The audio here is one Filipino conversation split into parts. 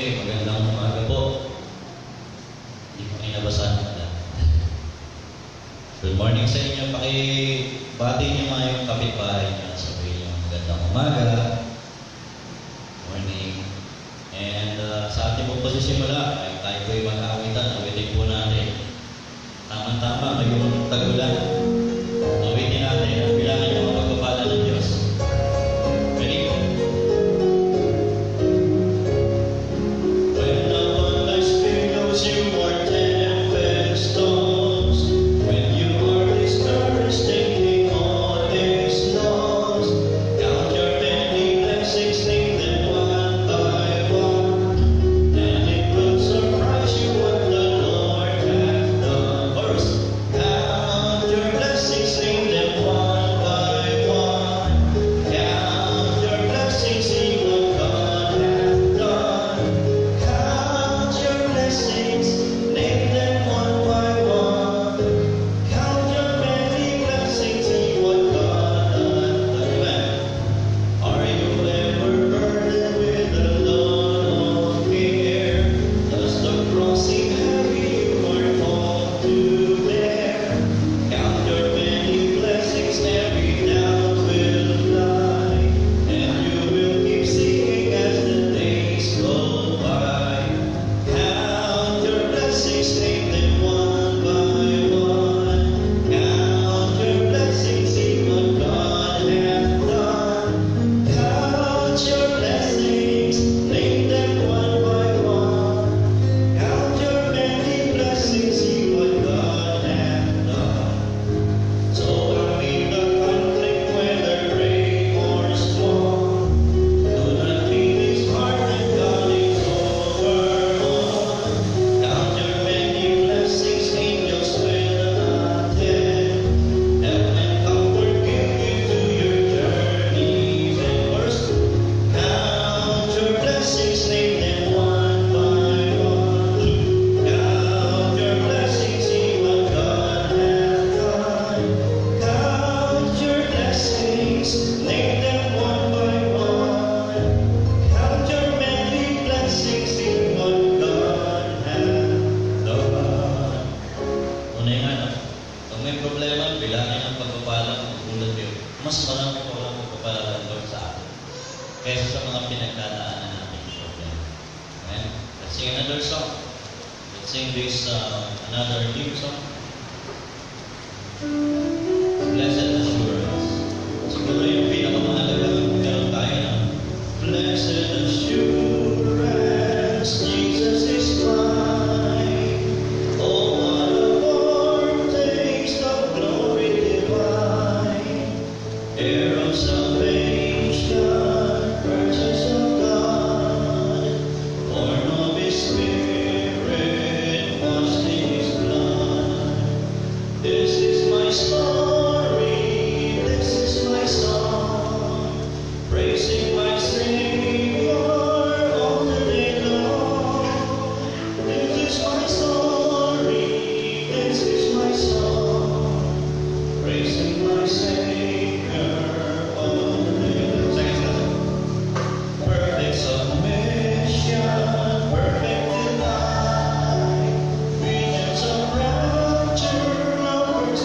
Okay, magandang umaga po. Hindi ko kayo nabasahan pala. Good morning sa inyo. Pakibati niyo mga yung kapitbahay niyo. Sabihin niyo magandang umaga. Morning. And sa ating po posisimula, ay tayo po'y mag-aawitan. Awitin po natin. Tama-tama, ngayong tagulan. Awitin natin at bilangan niyo ang pagpapala ng Diyos. Ready po? You are tempest storms. When you are discouraged, thinking all is lost. Count your many blessings, name them one by one, and it will surprise you what the Lord hath done. First, count your blessings, name them one by one. Count your blessings, see what God hath done. Count your blessings, name them one by one. Count your many blessings, see what God hath done. Are you ever burdened with a load of care? Does the cross seem heavy you are called to bear? Count your many blessings, every doubt will fly, and you will keep singing as the days go by. Count your blessings, name them one by one. Count your blessings, see what God hath done. Count your blessings, name them one by one. Count your many blessings, see what God hath done. So amid the conflict, whether great or small, do not beat his heart that God is over all. Count your many blessings, angels will attend. Heaven and comfort give you to your journeys and first. Count your blessings, name them one by one. Count your blessings, see what God hath done. Count your blessings, name them one by one. Count your many blessings, see what God hath done. Una yung ano, kung may problema, bilangin ang pagpapala kung tulad yun. Mas marami po ang pagpapala ng Lord sa atin kaysa sa mga pinagdadaanan natin problema. Amen? Let's sing another song. Let's sing this another new song. Blessed Assurance. Siguro yung pinakamahalaga meron tayo na Blessed Assurance, Jesus is mine. Oh, what a foretaste of glory divine, heir of salvation, purchase of God, born of His Spirit, washed in His blood. This is my story, this is my song, praising my Savior all the day long. This is my story, this is my song, praising my Savior all the day long. Perfect submission, perfect delight, visions of rapture, lovers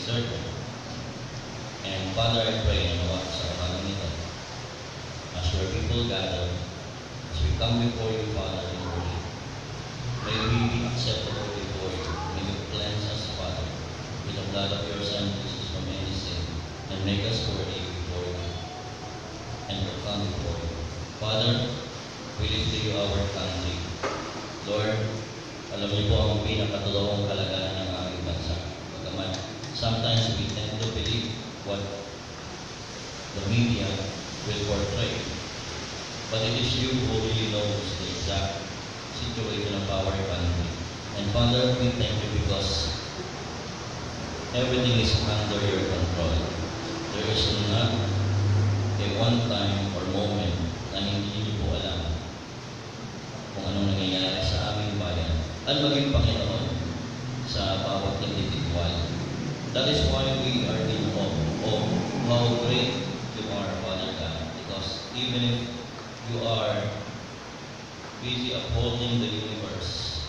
certain. And Father, I pray na nawa sa umagang nito, as your people gather, as we come before you, Father, in worship, may we be acceptable before you. May you cleanse us, Father, with the blood of your Son, Jesus, from any sin, and make us worthy before you, and will come before you. Father, we lift to you our country. Lord, alam niyo po ang pinakatotoong kalagayan ng aming bansa. Bagaman, sometimes we tend to believe what the media will portray. But it is you who really knows the exact situation of our country. And Father, we thank you because everything is under your control. There is not a one time or moment na hindi niyo po alam kung anong nangyayari sa aming bayan at maging Panginoon sa bawat individual. That is why we are in awe of how great you are, Father God. Because even if you are busy upholding the universe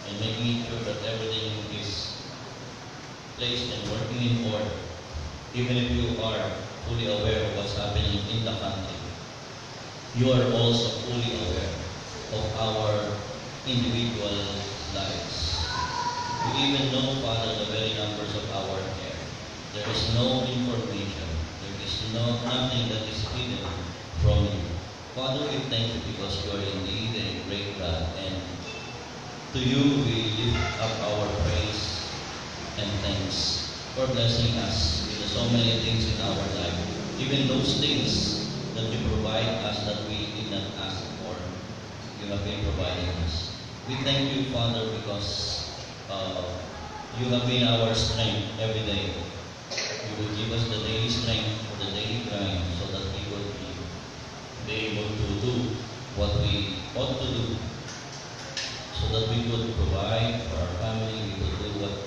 and making sure that everything is placed and working in order, even if you are fully aware of what's happening in the country, you are also fully aware of our individual lives. You even know, Father, the very numbers of our hair. There is no information. There is nothing that is hidden from you. Father, we thank you because you are indeed a great God, and to you we lift up our praise and thanks for blessing us with so many things in our life. Even those things that you provide us that we did not ask for, you have been providing us. We thank you, Father, because you have been our strength every day. You will give us the daily strength for the daily grind so that we will be able to do what we ought to do, so that we could provide for our family, we could do what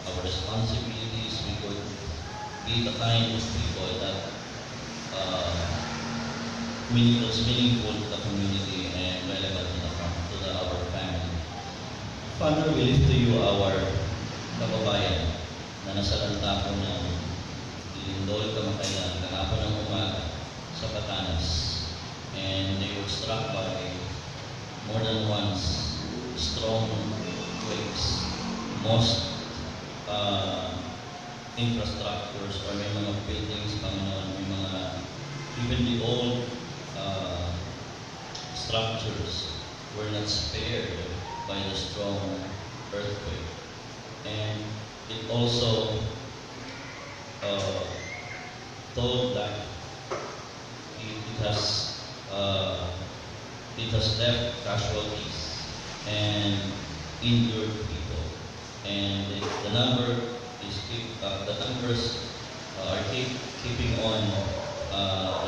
our responsibilities, we could be the kind of people that was meaningful to the community and relevant to our family. Father, we lift to you our kababayan na nasa lanta po ng Lindol, Kamakailan, kahapon ng umaga sa Batanes. And they were struck by more than once strong waves. Most infrastructures or may mga buildings, Panginoon, may mga even the old structures were not spared by the strong earthquake. And it also told that it has left casualties and injured people, and the numbers are keeping on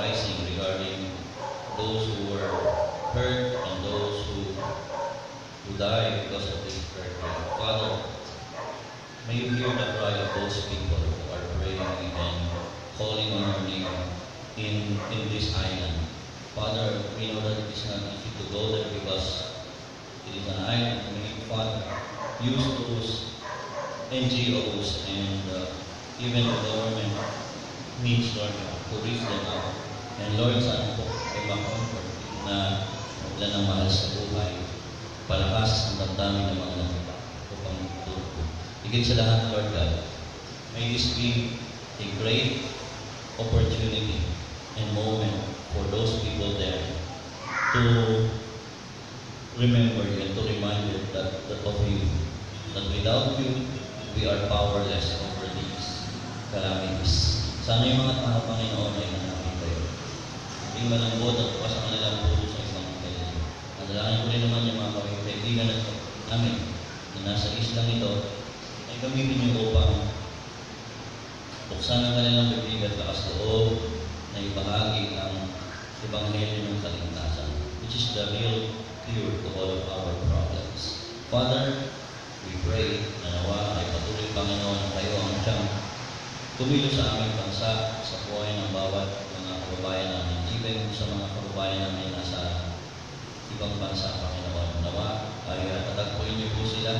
rising regarding those who were hurt and those who died because of this earthquake. Father, may you hear the cry of those people who are praying and calling on your name in this island. Father, we know that it is not easy to go there because it is an island. May you, Father, use those NGOs and even the government needs, Lord, to reach them out. And Lord, saan po ay ma-comfort na wala ng mahal sa buhay, palakas ang damdamin ng mga nakita upang tutulog. Higit sa lahat, Lord God, may this be a great opportunity and moment for those people there to remember you and to remind you that of you, that without you, we are powerless over these calamities. Sana yung mga tao, Panginoon, ay nanapin kayo. Yung malambot at bukas ang kanilang puso sa isang kailan. Nadalangin ko rin naman yung mga kaibigan namin na nasa islang ito ay gamitin niyo upang buksan ang kanilang bibig at lakas loob na ibahagi ang Ebanghelyo ng kaligtasan, which is the real cure to all of our problems. Father, we pray na nawa ay patuloy, Panginoon, kayo ang siyang tumilo sa aming bansa, sa buhay ng bawat mga kababayan namin, even sa mga kababayan namin nasa ibang bansa, Panginoon. Nawa ay patagpuin niyo po sila.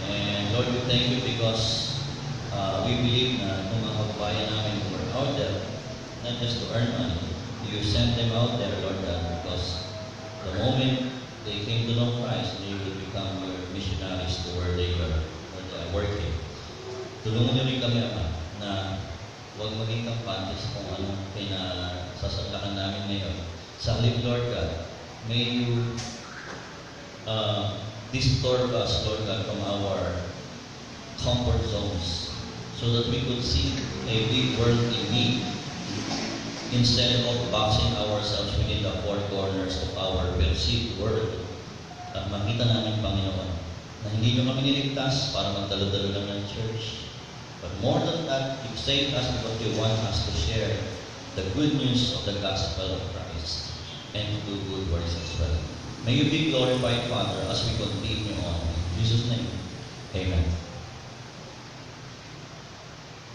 And Lord, we thank you because We believe na itong mga kababayan namin who are out there, not just to earn money, you send them out there, Lord God, because the moment they came to know Christ, they will become your missionaries to where they are working. Tulungan niyo rin kami, Ama, na huwag maging kampantes kung anong pinasasalakan namin ngayon. Sa halip, Lord God, may you distort us, Lord God, from our comfort zones so that we could see a big world in need instead of boxing ourselves within the four corners of our perceived world. At makita namin, Panginoon, na hindi nyo kami niligtas para magdalo-dalo lang ng church. But more than that, you saved us because you want us to share the good news of the gospel of Christ and to do good works as well. May you be glorified, Father, as we continue on. In Jesus' name, amen.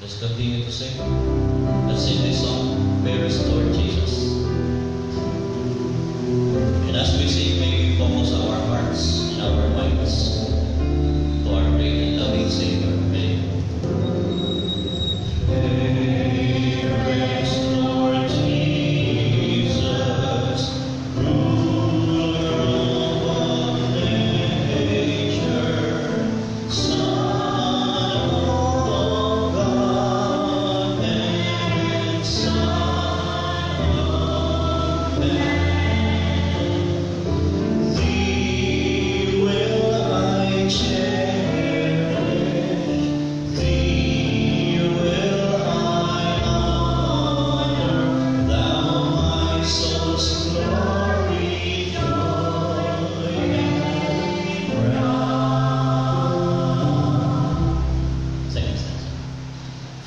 Let's continue to sing. Let's sing this song, Praise Lord Jesus. And as we sing, may we focus our hearts and our minds to our great and loving Savior. Amen. Praise Lord Jesus, ruler of all nature, Son of God and Son of Man. Thee will I cherish, Thee will I honor, Thou my soul's glory, joy, and crown. Second stanza.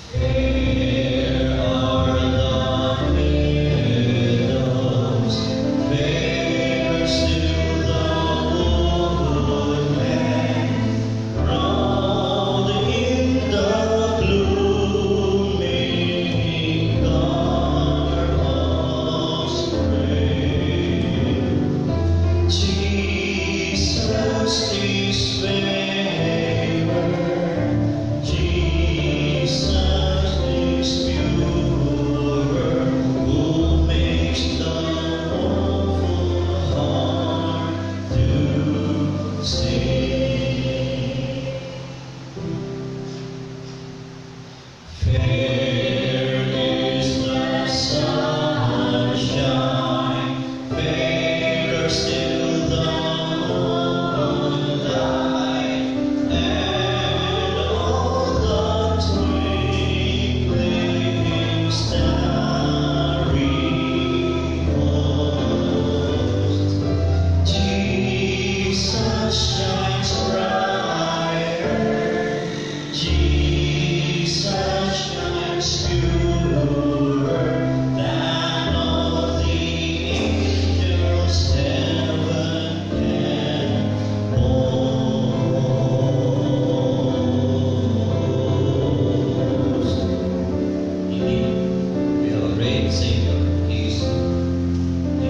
Fair are the meadows, fair still the woodland, round in the blooming garb of spring. Jesus is fairer, Jesus is purer, who makes the woeful heart to sing. Fair is the sunshine, fairer still the moonlight, and all the twinkling starry host. Jesus shines brighter, Jesus shines purer than all the angels heaven can boast. Indeed, we have a great Savior. He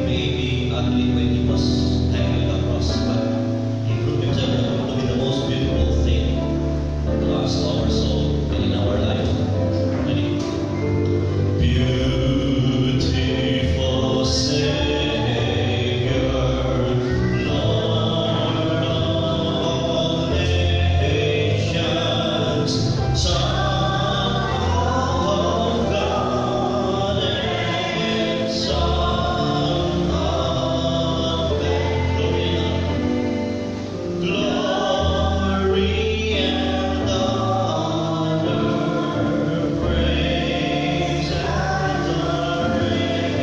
may be ugly when he was hanging on the cross, but he proved himself to be the most beautiful thing to us, our soul, and in our life. Indeed. Beautiful Savior, Lord of all nations, Son of God and Son of Man. Glory and honor, praise and adoration,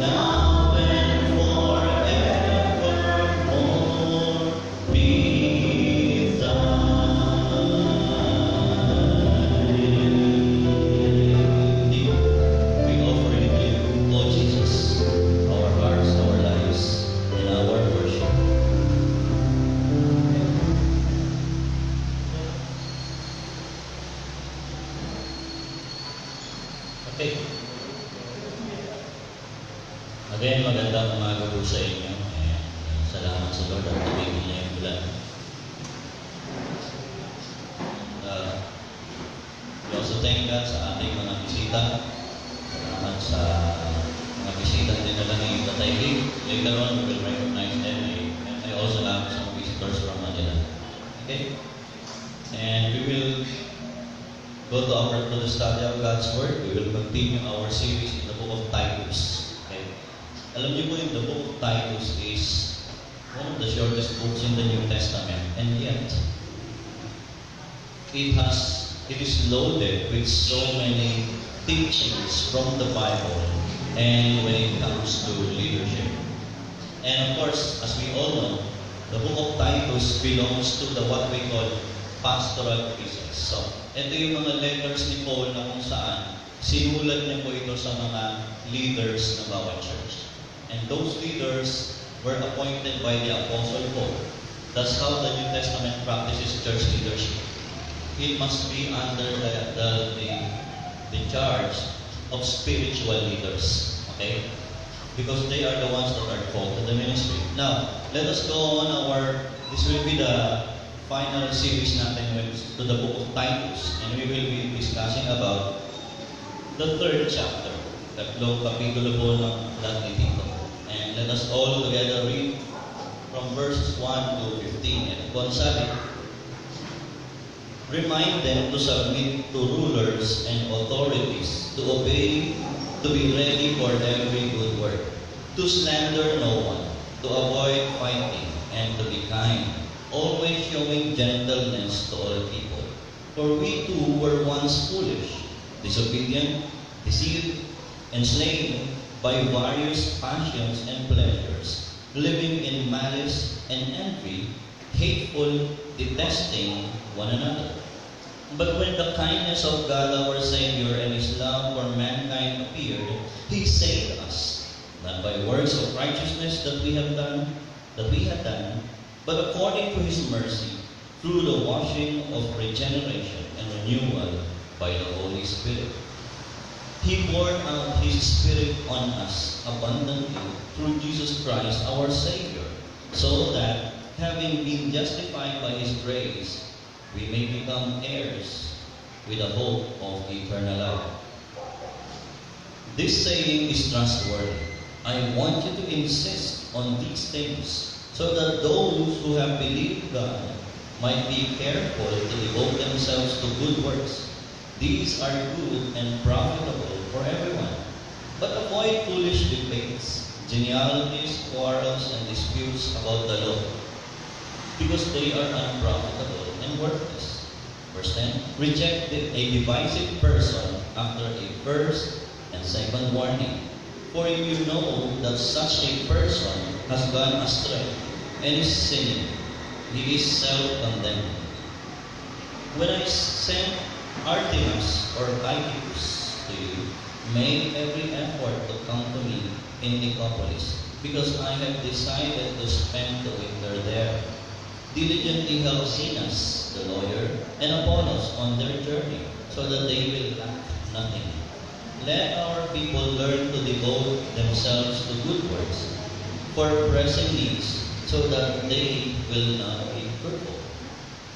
now and forevermore be thine. Indeed, we offer you to you, Lord Jesus, our hearts, our lives, and our worship. Okay. Again, magandang umaga po sa inyo. And salamat sa Lord at tumigil niya yung ulan. to thank God sa ating mga bisita. Salamat sa mga bisita din nila ni Tatay Lee. Later on, we will recognize them. I also have some visitors from Manila. Okay? And we will go to the study of God's Word. We will continue our series in the book of Titus. Okay? Alam niyo po yung the book of Titus is one of the shortest books in the New Testament, and yet it is loaded with so many teachings from the Bible and when it comes to leadership. And of course, as we all know, the book of Titus belongs to the what we call pastoral epistles. So, ito yung mga letters ni Paul na kung saan sinulat niya po ito sa mga leaders ng bawat church. And those leaders were appointed by the Apostle Paul. That's how the New Testament practices church leadership. It must be under the charge of spiritual leaders. Okay? Because they are the ones that are called to the ministry. Now, let us go on this will be the final series natin to the book of Titus. And we will be discussing about the third chapter. Tatlong kapitulo po ng lahat ni Tito. And let us all together read from verses 1 to 15. And kung sabi, remind them to submit to rulers and authorities, to obey, to be ready for every good work, to slander no one, to avoid fighting, and to be kind, always showing gentleness to all people. For we too were once foolish, disobedient, deceived, enslaved by various passions and pleasures, living in malice and envy, hateful, detesting one another. But when the kindness of God our Savior and His love for mankind appeared, He saved us, not by works of righteousness that we had done, but according to His mercy, through the washing of regeneration and renewal by the Holy Spirit. He poured out His Spirit on us abundantly through Jesus Christ our Savior, so that, having been justified by His grace, we may become heirs with the hope of eternal life. This saying is trustworthy. I want you to insist on these things, so that those who have believed God might be careful to devote themselves to good works. These are good and profitable for everyone. But avoid foolish debates, genealogies, quarrels, and disputes about the law, because they are unprofitable and worthless. Verse 10, reject a divisive person after a first and second warning. For you know that such a person has gone astray and is sinning. He is self-condemned. When I sent Artemas or Tychicus to you, make every effort to come to me in Nicopolis, because I have decided to spend the winter there. Diligently help Zenas, the lawyer, and Apollos on their journey, so that they will lack nothing. Let our people learn to devote themselves to good works, for pressing needs, so that they will not be fruitful.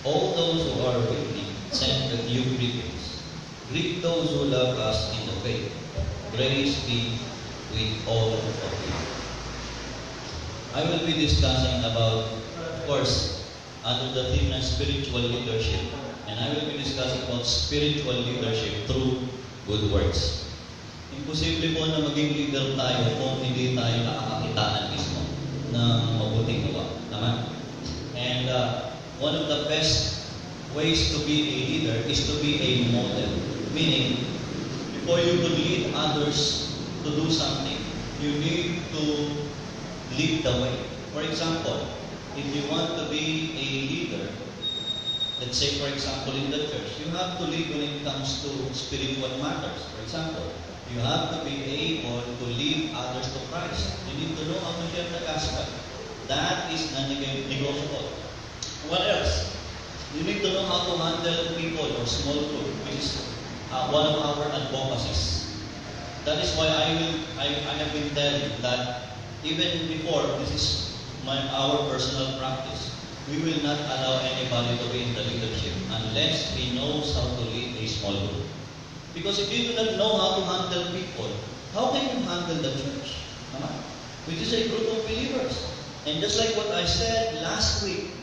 All those who are with me send you greetings. Greet those who love us in the faith. Grace be with all of you. I will be discussing about, of course, under the theme ng spiritual leadership, and I will be discussing about spiritual leadership through good works. Imposible po na maging leader tayo kung hindi tayo nakakakitaan mismo ng mabuting gawa. Tama? And one of the best ways to be a leader is to be a model. Meaning, before you could lead others to do something, you need to lead the way. For example, if you want to be a leader, let's say for example in the church, you have to lead when it comes to spiritual matters. For example, you have to be able to lead others to Christ. You need to know how to share the gospel. That is non-negotiable. What else? You need to know how to handle people or small group, which is one of our advocacies. That is why I have been telling that even before, this is our personal practice. We will not allow anybody to be in the leadership unless he knows how to lead a small group. Because if you do not know how to handle people, how can you handle the church? Naman? Which is a group of believers. And just like what I said last week,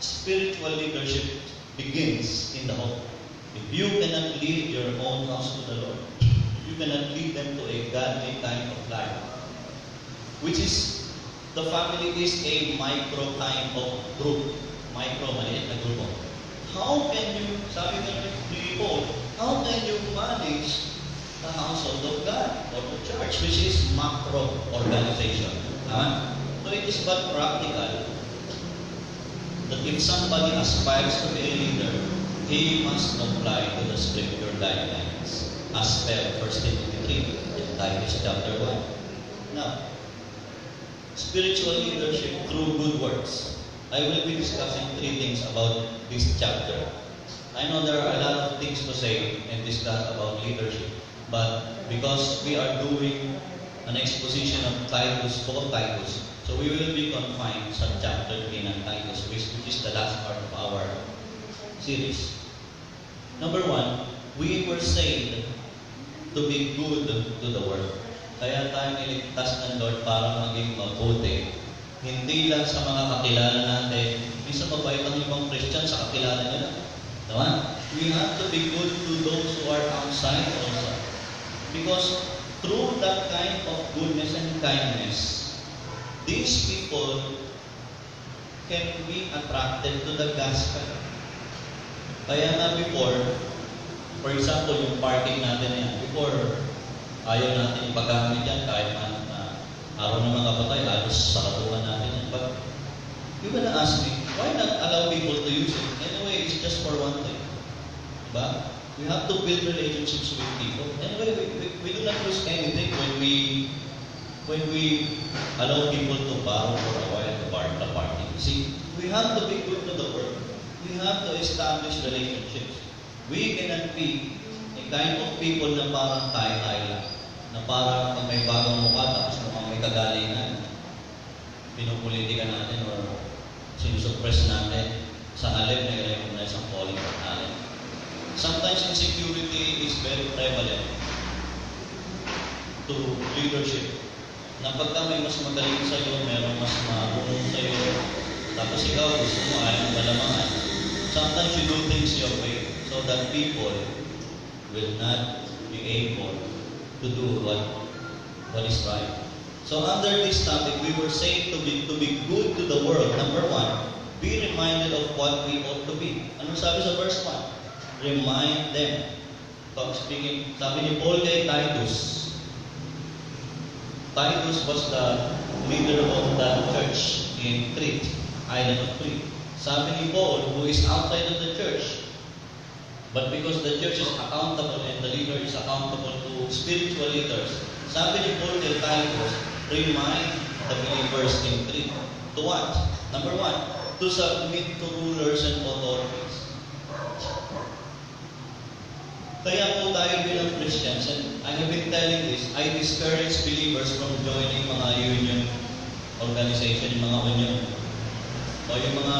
spiritual leadership begins in the home. If you cannot lead your own house to the Lord, you cannot lead them to a godly kind of life. Which is, the family is a micro kind of group. Micro, maliit na grupo. How can you, sabi ni Paul, how can you manage the household of God or the church, which is macro organization? So it is but practical that if somebody aspires to be a leader, he must comply to the scripture guidelines as per 1 Timothy 3 and Titus chapter 1. Now, spiritual leadership through good works. I will be discussing 3 things about this chapter. I know there are a lot of things to say and discuss about leadership, but because we are doing an exposition of Titus, book of Titus, so we will be confined sa chapter 3 ng Titus, which is the last part of our series. Number 1, we were saved to be good to the world. Kaya tayo niligtas ng Lord para maging mabuti. Hindi lang sa mga kakilala natin. Minsan mabait ang ibang Christian sa kakilala nila. Tama? We have to be good to those who are outside also. Because through that kind of goodness and kindness, these people can be attracted to the gospel. Kaya nga before, for example, yung parking natin yan, before, ayaw natin ipagamit yan kahit araw ng mga batay, halos sa katuan natin yan. But you're gonna ask me, why not allow people to use it? Anyway, it's just for one thing. Diba? We have to build relationships with people. Anyway, we do not lose anything when we allow people to borrow for a while to park the parking. See, we have to be good to the world. We have to establish relationships. We cannot be a kind of people na parang tayo-tayo lang. Na parang pag may bagong mukha, tapos mukhang may kagalingan, pinupolitika natin or sinusuppress natin sa halip na i-recognize ang calling natin. Sometimes insecurity is very prevalent to leadership. Na pagka may mas magaling sa'yo, meron mas marunong sa'yo, tapos ikaw gusto mo ayaw malamangan. Sometimes you do things your way so that people will not be able to do what is right. So under this topic, we were saying to be good to the world. Number 1, be reminded of what we ought to be. Ano sabi sa verse 1? Remind them. Speaking, sabi ni Paul kay Titus. Titus was the leader of the church in Crete, island of Crete. Sabi ni Paul, who is outside of the church, but because the church is accountable and the leader is accountable to spiritual leaders, sabi ni Paul kay Titus, remind the believers in Crete. To what? Number 1, to submit to rulers and authorities. Kaya po tayo bilang Christians, and I have been telling this, I discourage believers from joining mga union organization, mga union, o yung mga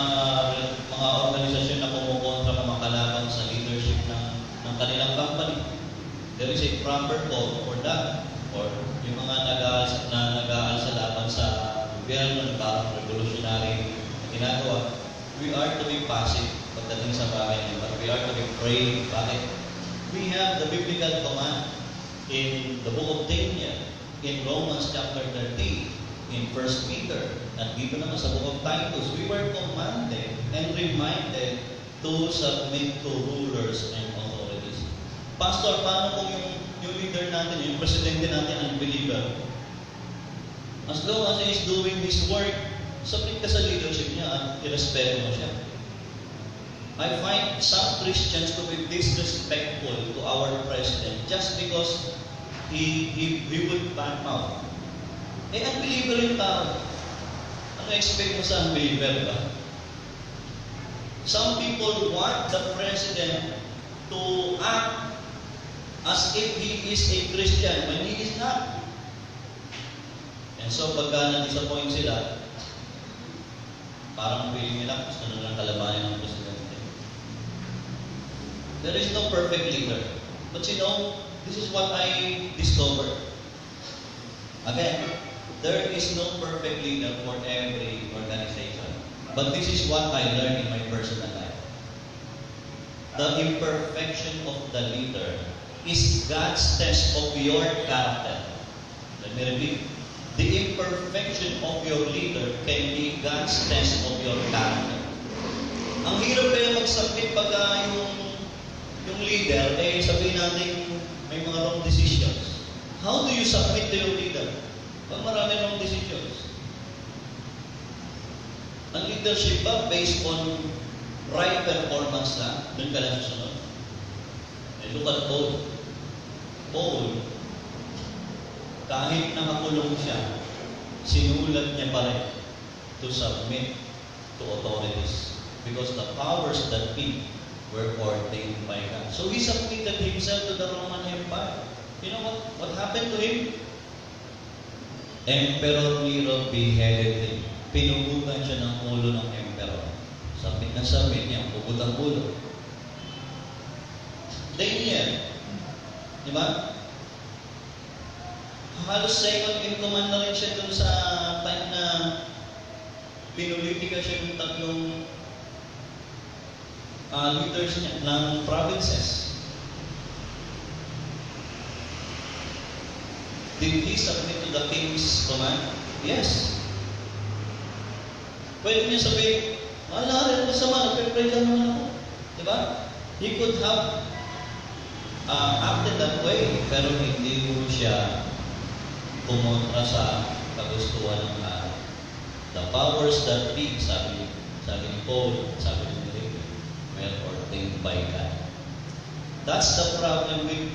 organisasyon na kumukontra na makalaban sa leadership ng kanilang company. There is a proper call for that. Or yung mga nag-aaral sa laban sa gobyerno, parang revolutionary ginagawa. We are to be passive pagdating sa bagay niya, but we are to be brave. Bakit? We have the biblical command in the book of Daniel, in Romans chapter 13, in 1 Peter, at dito naman sa book of Titus. We were commanded and reminded to submit to rulers and authorities. Pastor, paano kung yung leader natin, yung presidente natin, unbeliever? As long as he is doing his work, submit ka sa leadership niya at irespeto mo siya. I find some Christians to be disrespectful to our president just because he would back out. Unbeliever yung tao. Ano expect mo sa unbeliever ba? Some people want the president to act as if he is a Christian when he is not. And so pagka na-disappoint sila, parang feeling nila gusto na lang kalabanin ng presidente. There is no perfect leader. But you know, this is what I discovered. Again, there is no perfect leader for every organization. But this is what I learned in my personal life. The imperfection of the leader is God's test of your character. Let me repeat. The imperfection of your leader can be God's test of your character. Ang hirap kaya mag-submit pagka yung leader, sabihin natin may mga wrong decisions. How do you submit to your leader? Pag marami wrong decisions. Ang leadership ba based on right performance lang? Doon ka lang susunod. Look at Paul. Paul, kahit nakakulong siya, sinulat niya pa rin to submit to authorities because the powers that be were ordained by God. So he submitted himself to the Roman Empire. You know what happened to him? Emperor Nero beheaded him. Pinugutan siya ng ulo ng emperor. Sabit niya, pugot ang ulo. Daniel, di ba? Halos second in command na rin siya dun sa time na pinulitika siya ng tatlong leaders niya ng provinces. Did he submit to the king's command? Yes. Pwede niya sabihin, wala rin masama, nagpipray lang naman ako. Diba? He could have acted that way, pero hindi mo siya kumontra sa kagustuhan ng tao. The powers that be, sabi ni Paul, sabi ni David, were ordained by God. That's the problem with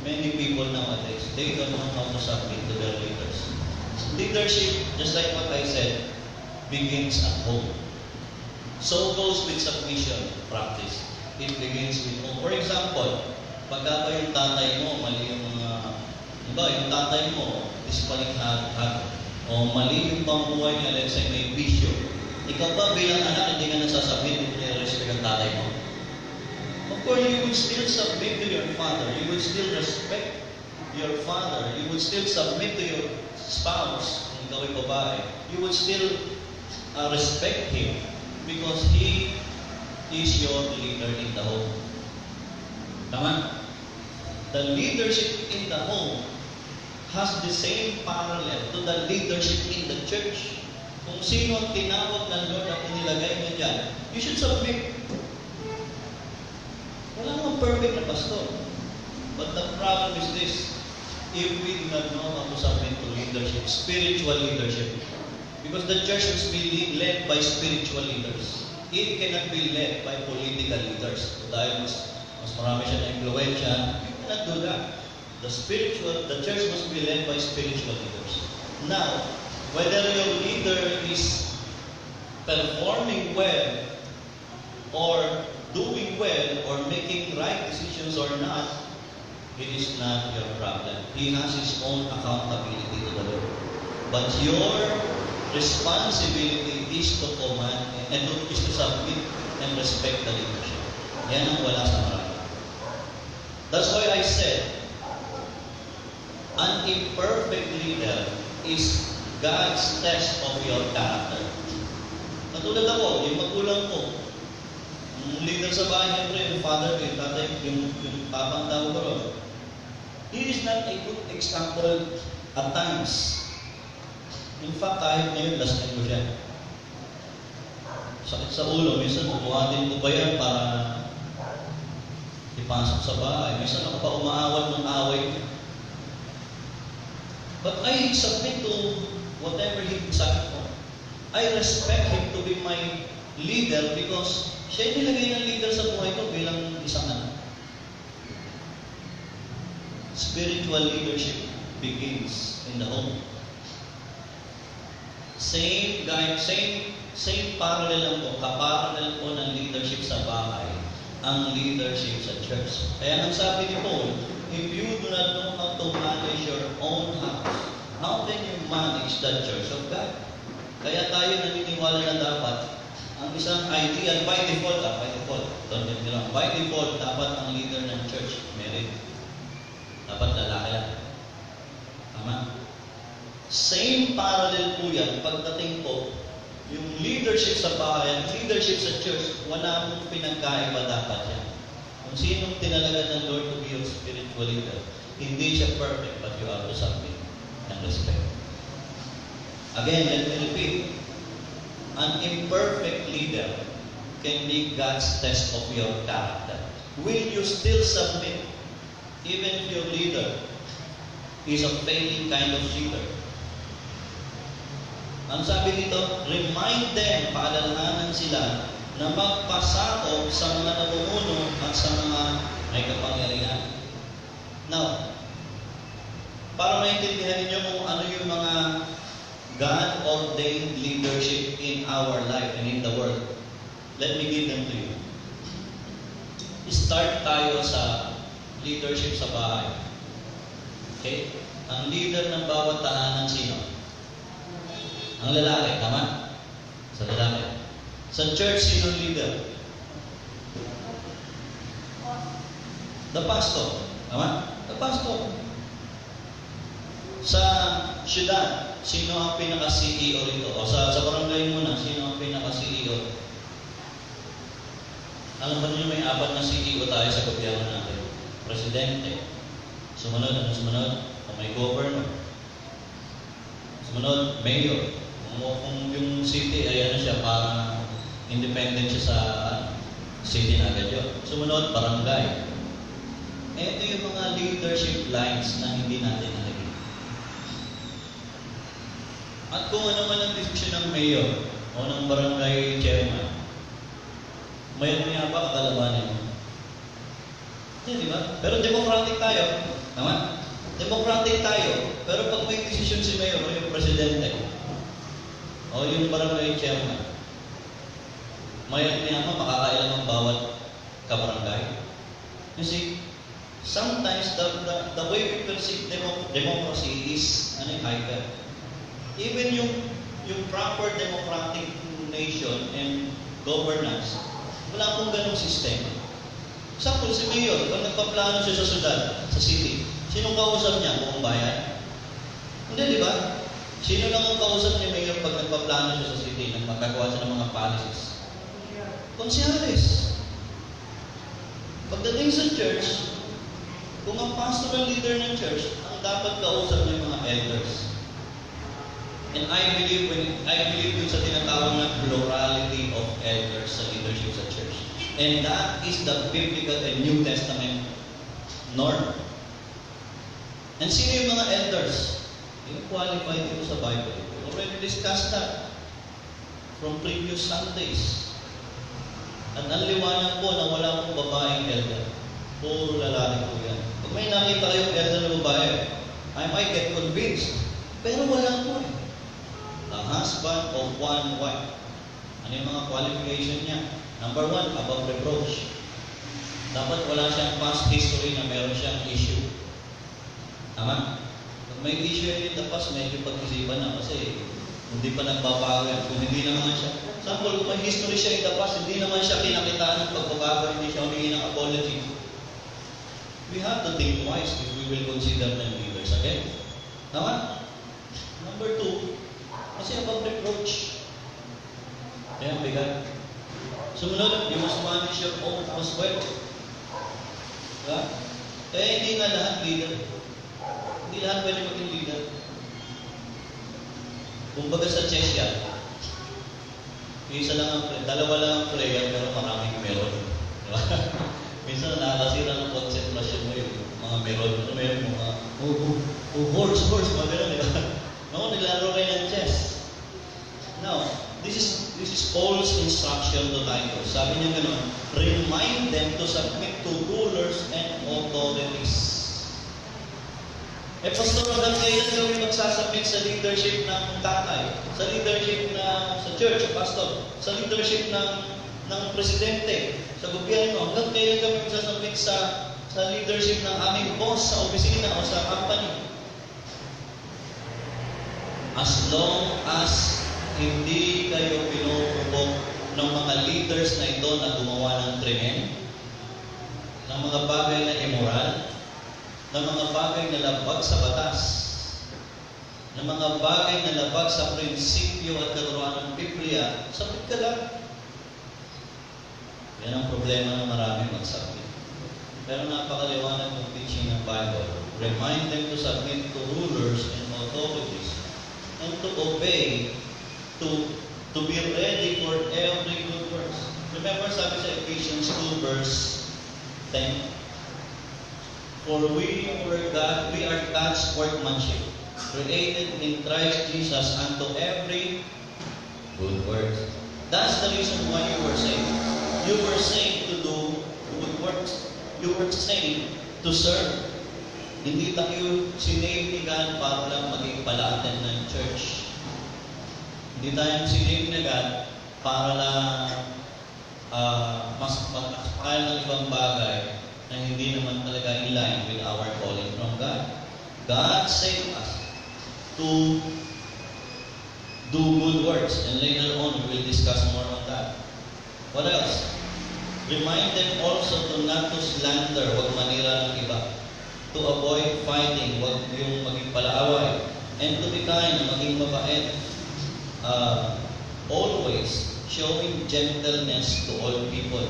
many people nowadays. They don't know how to submit to their leaders. Leadership, just like what I said, begins at home. So goes with submission practice. It begins with home. For example, pagka ba yung tatay mo, mali yung mga, yung tatay mo, dispalinghag, o mali yung pambuhay niya, let's say may bisyo. Ikaw ba bilang anak, hindi ka nasasabit, hindi ka respect ang tatay mo? Of course, you would still submit to your father. You would still respect your father. You would still submit to your spouse, kung ikaw ay babae. You would still respect him because he is your leader in the home. Tama? The leadership in the home has the same parallel to the leadership in the church. Kung sino ang tinawag ng Lord at inilagay niya dyan, you should submit. Wala namang perfect na pastor. But the problem is this, if we do not know how to submit to leadership, spiritual leadership, because the church must be led by spiritual leaders. It cannot be led by political leaders. Dahil mas marami siya na influensya, you cannot do that. The church must be led by spiritual leaders. Now, whether your leader is performing well or doing well or making right decisions or not, it is not your problem. He has his own accountability to the Lord. But your responsibility is to command and is to submit and respect the leadership. Yan ang wala sa marami. That's why I said, an imperfect leader is God's test of your character. Katulad ako, yung magulang ko, yung leader sa bahay, siyempre, yung father ko, yung tatay, yung papang tao ko ron. He is not a good example at times. In fact, kahit ngayon, lastin ko siya. Sakit sa ulo, minsan bubuhatin ko ba yan para ipasok sa bahay. Minsan ako pa umaawat ng away niya. But I submit to whatever he sakit ko. I respect him to be my leader because siya yung nilagay ng leader sa buhay ko bilang isang anak. Spiritual leadership begins in the home. Same parallel lang po, kaparallel po ng leadership sa bahay, ang leadership sa church. Kaya ang sabi ni Paul, if you do not know how to manage your own house, how can you manage the church of God? Kaya tayo naniniwala na dapat ang isang idea, by default, don't get me wrong, by default, dapat ang leader ng church, married. Dapat lalaki lang. Tama? Same parallel po yan, pagdating po, yung leadership sa bahay, leadership sa church, wala mong pinagkaiba dapat yan. Kung sinong tinalaga ng Lord to be your spiritual leader, hindi siya perfect, but you have to submit and respect. Again, let me repeat. An imperfect leader can be God's test of your character. Will you still submit even if your leader is a failing kind of leader? Ang sabi dito, remind them, paalalahanan sila na magpasakop sa mga namumuno at sa mga may kapangyarihan. Now, para maintindihan ninyo kung ano yung mga God-ordained leadership in our life and in the world, let me give them to you. Start tayo sa leadership sa bahay. Okay? Ang leader ng bawat tahanan sino? Ang lalaki, tama? Sa lalaki. Sa church, sino leader? The pastor. Tama? The pastor. Sa syudad, sino ang pinaka-CEO rito? O sa barangay muna, sino ang pinaka-CEO? Alam ba niyo may 4 na CEO tayo sa gobyerno natin? Presidente. Sumunod, ano sumunod? O may governor. Sumunod, mayor. Kung yung city ay ano siya, parang independent siya sa city na agad yun. Sumunod, barangay. Ito yung mga leadership lines na hindi natin nalagay. At kung ano man ang desisyon ng mayor o ng barangay chairman, maya ba kakalabanin mo? Hindi, di ba? Pero democratic tayo. Tama? Democratic tayo. Pero pag may desisyon si mayor o yung presidente o yung barangay chairman, maya makakailan ang bawat kabarangay. You see, sometimes the way we perceive democracy is hyper. Even yung proper democratic nation and governance, wala pong ganong sistema. Example, si Mayor, pag nagpaplano siya sa syudad, sa city, sinong kausap niya? Buong bayan? Hindi, di ba? Sino lang ang kausap ni Mayor pag nagpaplano siya sa city, nang magkagawa siya ng mga policies? Konseharis. Pagdating sa church, kung ang pastoral leader ng church, ang dapat kausap niya mga elders. And I believe dun sa tinatawag na plurality of elders sa leadership sa church. And that is the biblical and New Testament norm. And sino yung mga elders? Yung qualified dito sa Bible. We already discussed that from previous Sundays. At ang liwanag po na wala pong babaeng elder. Puro lalaki po yan. Pag may nakita kayong elder na babae, I might get convinced. Pero wala po eh. The husband of one wife. Ano yung mga qualification niya? Number 1, above reproach. Dapat wala siyang past history na meron siyang issue. Tama? Pag may issue in the past, medyo pag-isipan na kasi hindi pa nagbabago yan. Kung hindi naman siya, sample, kung may history siya in the past, hindi naman siya kinakitaan ng pagbabago, hindi siya humingi ng apology. We have to think twice if we will consider them leaders again. Tama? Number 2, kasi above reproach. Kaya bigat. Sumunod, you must manage your own as well. Diba? Kaya hindi nga lahat leader. Hindi lahat pwede maging leader. Kumbaga sa chess yan, dalawa lang ang player pero maraming meron. Diba? Minsan nakakasira ng concentration mo yung mga meron. Ano mo yung mga horse, mga meron, diba? No, nilaro kayo ng chess. Now, this is Paul's instruction to Titus. Sabi niya gano'n, remind them to submit to rulers and authorities. Pastor, hanggang kailan kami magsasubmit sa leadership ng tatay, sa leadership sa church, pastor, sa leadership ng presidente, sa gobyerno, hanggang kailan kami magsasubmit sa leadership ng aming boss sa opisina o sa company? As long as hindi kayo pinupupok ng mga leaders na ito na gumawa ng krimen, ng mga bagay na immoral, ng mga bagay na labag sa batas, ng mga bagay na labag sa prinsipyo at katuruan ng Biblia, sabit ka lang. Yan ang problema ng marami magsabit. Pero napakaliwanag ng teaching ng Bible. Remind them to submit to rulers and authorities and to obey, to be ready for every good works. Remember, sabi sa Ephesians 2 verse 10, for we are God's workmanship, created in Christ Jesus unto every good work. That's the reason why you were saved. You were saved to do good works. You were saved to serve. Hindi tayo sinave ni God para lang maging palaatan ng church. Hindi tayo sinave ni God para lang mas makakakal ng ibang bagay na hindi naman talaga in line with our calling from God. God saved us to do good works, and later on we will discuss more on that. What else? Remind them also to not to slander, huwag manira ng iba. To avoid fighting, huwag yung maging palaaway. And to be kind, maging mabait. Always showing gentleness to all people.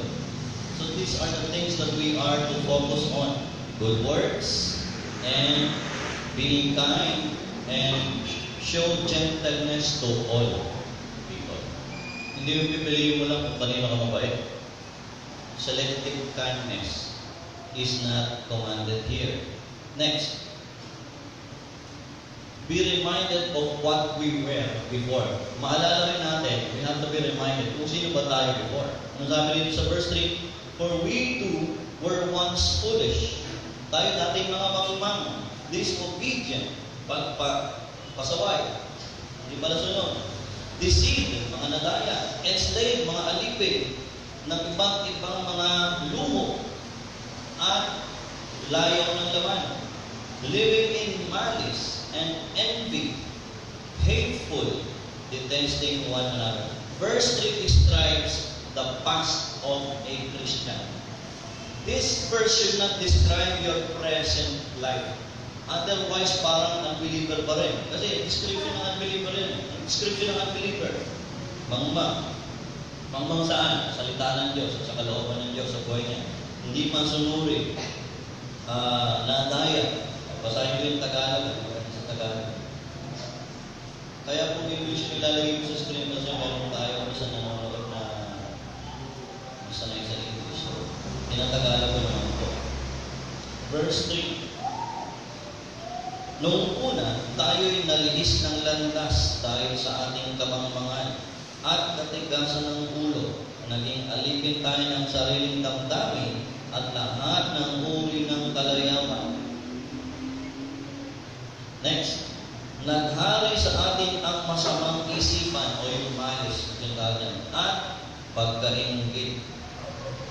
So these are the things that we are to focus on. Good works, and being kind, and show gentleness to all people. Hindi yung pipiliin mo lang kung kanino ka mabait. Selective kindness is not commanded here. Next, be reminded of what we were before. Maalala rin natin, we have to be reminded kung sino ba tayo before. Ano sabi dito sa verse 3? For we too were once foolish. Tayo dating mga mangmang, disobedient, pasaway, hindi pala sunod. Deceived, mga nadaya, enslaved, mga alipin, ng iba't ibang mga lumo at layaw ng laman. Living in malice and envy, hateful, detesting one another. Verse 3 describes the past of a Christian. This verse should not describe your present life. Otherwise, parang unbeliever pa rin. Kasi description ng unbeliever rin. Description ng unbeliever. Mangmang. Mangmang saan? Salita ng Diyos at sa kalooban ng Diyos sa buhay niya. Hindi masunuri. Nadaya. Basahin ko yung Tagalog. Sa Tagalog. Kaya kung English nilalagay ko sa screen kasi meron tayo sa nanonood na sanay sa English. So, tinatagalog ko naman ito. Verse 3. Noong una, tayo'y nalihis ng landas dahil sa ating kamangmangan at katigasan ng ulo. Naging alipin tayo ng sariling damdamin at lahat ng uri ng kalayawan. Next, naghari sa atin ang masamang isipan o yung malice, yung ganyan, at pagkaingit.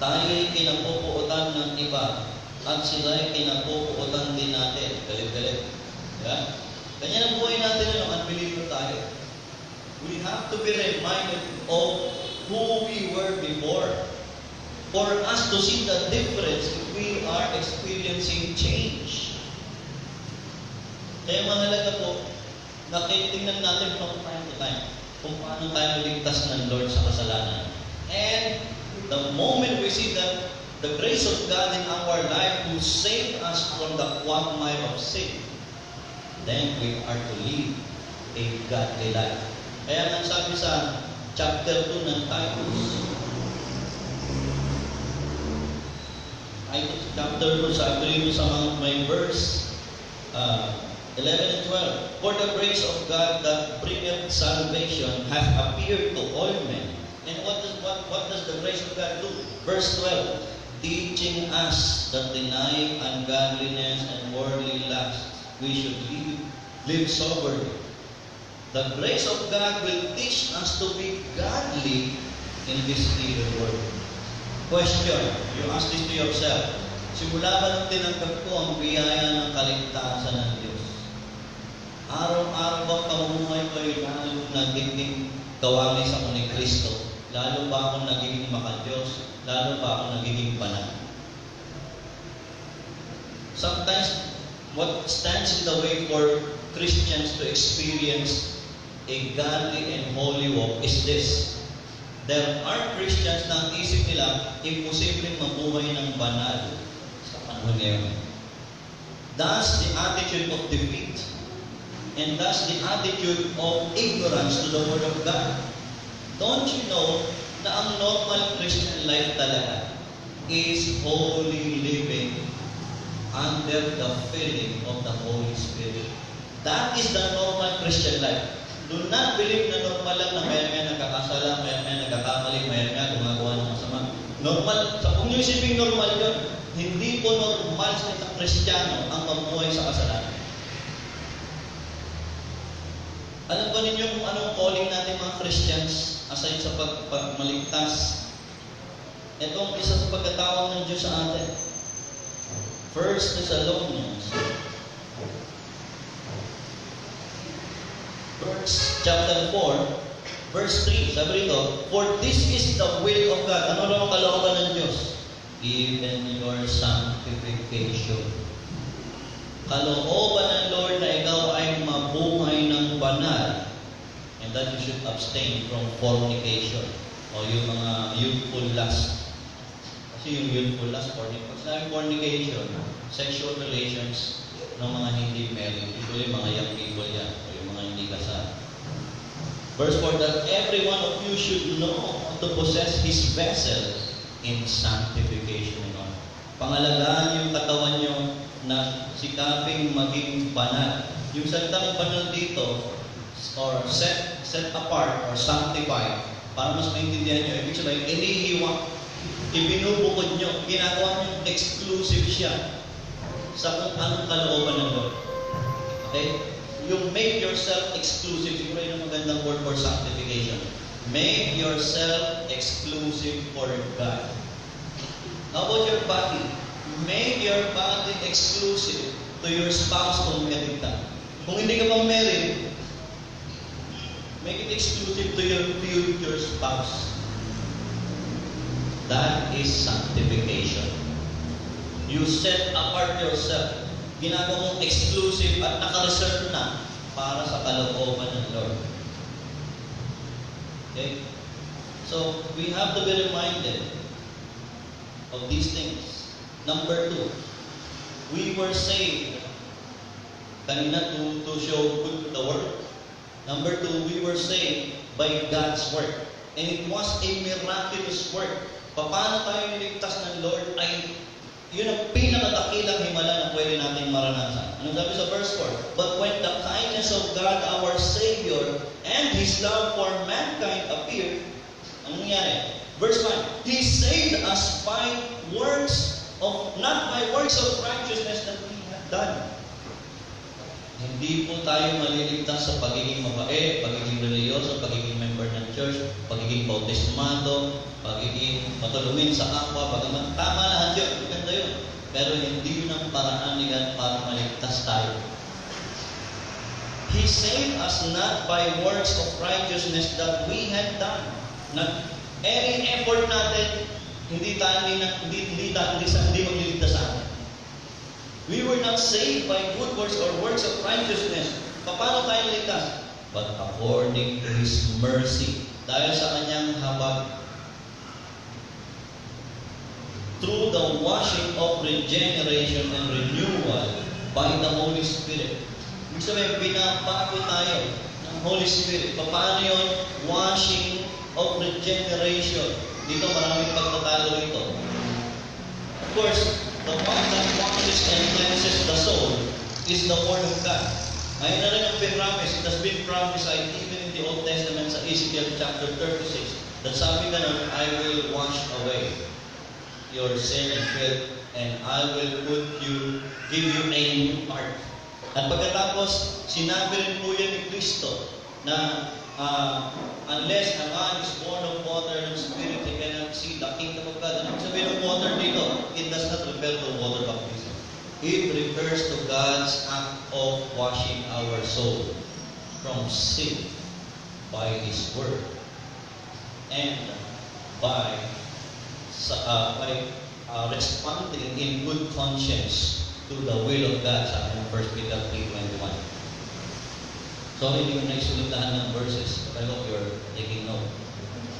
Tayo'y kinapupuutan ng iba at sila'y kinapupuutan din natin. Galit-galit. Yeah? Ganyan ang buhay natin yung unbeliever tayo. We have to be reminded of who we were before for us to see the difference if we are experiencing change. Kaya mahalaga po, nakitingnan natin from time to time kung paano tayo ligtas ng Lord sa kasalanan. And the moment we see that the grace of God in our life will save us from the quagmire of sin, then we are to live a godly life. Kaya nang sabi sa chapter 2 ng Titus, chapter 2, sabi rin sa may verse 11 and 12. For the grace of God that bringeth salvation hath appeared to all men. And what does the grace of God do? Verse 12, teaching us that denying ungodliness and worldly lust, we should live soberly. The grace of God will teach us to be godly in this evil world. Question, you ask this to yourself. Simula ba nung tinanggap ko ang biyaya ng kaligtasan ng Diyos? Araw-araw bang pamumuhay ko ay lalo nagiging kawangis ako ni Kristo? lalo ba akong nagiging makadiyos, lalo ba akong nagiging banal. Sometimes, what stands in the way for Christians to experience a godly and holy walk is this. There are Christians na ang isip nila, imposibleng mabuhay ng banal sa panahon ngayon. That's the attitude of defeat. And that's the attitude of ignorance to the Word of God. Don't you know na ang normal Christian life talaga is holy living under the filling of the Holy Spirit. That is the normal Christian life. Do not believe na normal lang na may nagkakasala, may nagkakamali, may gumagawa ng masama. Normal, kung yung isipin normal yun, hindi po normal sa isang Kristiyano ang mamuhay sa kasalanan. Alam ba ninyo kung anong calling natin mga Christians aside sa pagmaligtas? Itong isa sa pagkatawag ng Diyos sa atin. 1 Thessalonians chapter 4, verse 3, sabi rito, for this is the will of God. Ano raw ang kalooban ng Diyos? Even your sanctification. Kalooban ng Lord na ikaw ay mabuhay ng banal, and that you should abstain from fornication o yung mga youthful lust. Kasi yung youthful lust, fornication, sexual relations ng mga hindi married, usually mga young people yan, o yung mga hindi kasal. Verse 4, that every one of you should know how to possess his vessel in sanctification and honor. Pangalagaan yung katawan nyo na sikaping maging banal. Yung salitang banal dito, or set apart, or sanctified, para mas maintindihan nyo, ibig sabihin, inihiwa, ibinubukod nyo, ginagawa nyo exclusive siya sa kung anong kalooban ng Lord. Okay? You make yourself exclusive. Siguro yun ang magandang word for sanctification. Make yourself exclusive for God. How about your body? Make your body exclusive to your spouse kung married ka. Kung hindi ka pang married, make it exclusive to your future spouse. That is sanctification. You set apart yourself. Ginagawa mong exclusive at naka-reserve na para sa kalooban ng Lord. Okay? So, we have to be reminded of these things. Number 2, we were saved. Kanina to show good the work. Number 2, we were saved by God's work. And it was a miraculous work. Paano tayo niligtas ng Lord ay yun ang pinakadakilang himala na pwede natin maranasan. Anong sabi sa verse 4? But when the kindness of God our Savior and His love for mankind appeared, anong nangyari? Verse 5, He saved us by works of, not by works of righteousness that we had done. Hindi po tayo maliligtas sa pagiging mabait, pagiging religyoso, pagiging member ng church, pagiging bautismado, pagiging matulungin sa kapwa, bagaman tama lahat yun, maganda yun. Pero hindi yun ang paraan ni God para maligtas tayo. He saved us not by works of righteousness that we had done. Not any effort natin, hindi magliligtas sa atin. We were not saved by good works or works of righteousness. Paano tayo ligtas? But according to His mercy, dahil sa Kanyang habag, through the washing of regeneration and renewal by the Holy Spirit. Ibig sabihin, pinabago tayo ng Holy Spirit. Paano yun? Washing of regeneration. Dito maraming pagtatalo ito. Of course, the one that washes and cleanses the soul is the Word of God. Ayun na rin ang pinramis. It has been prophesied even in the Old Testament sa Ezekiel chapter 36 that sabi ganun, I will wash away your sin and filth, and I will give you a new heart. At pagkatapos, sinabi rin po yan ni Kristo na unless a man is born of water and spirit, he cannot see the kingdom of God. Ano sabihin ng water dito? It does not refer to water baptism. It refers to God's act of washing our soul from sin by His Word. and by responding in good conscience to the will of God, sa akin 1 Peter 3:21. Sorry, hindi ko naisulat lahat ng verses, but I hope you're taking note.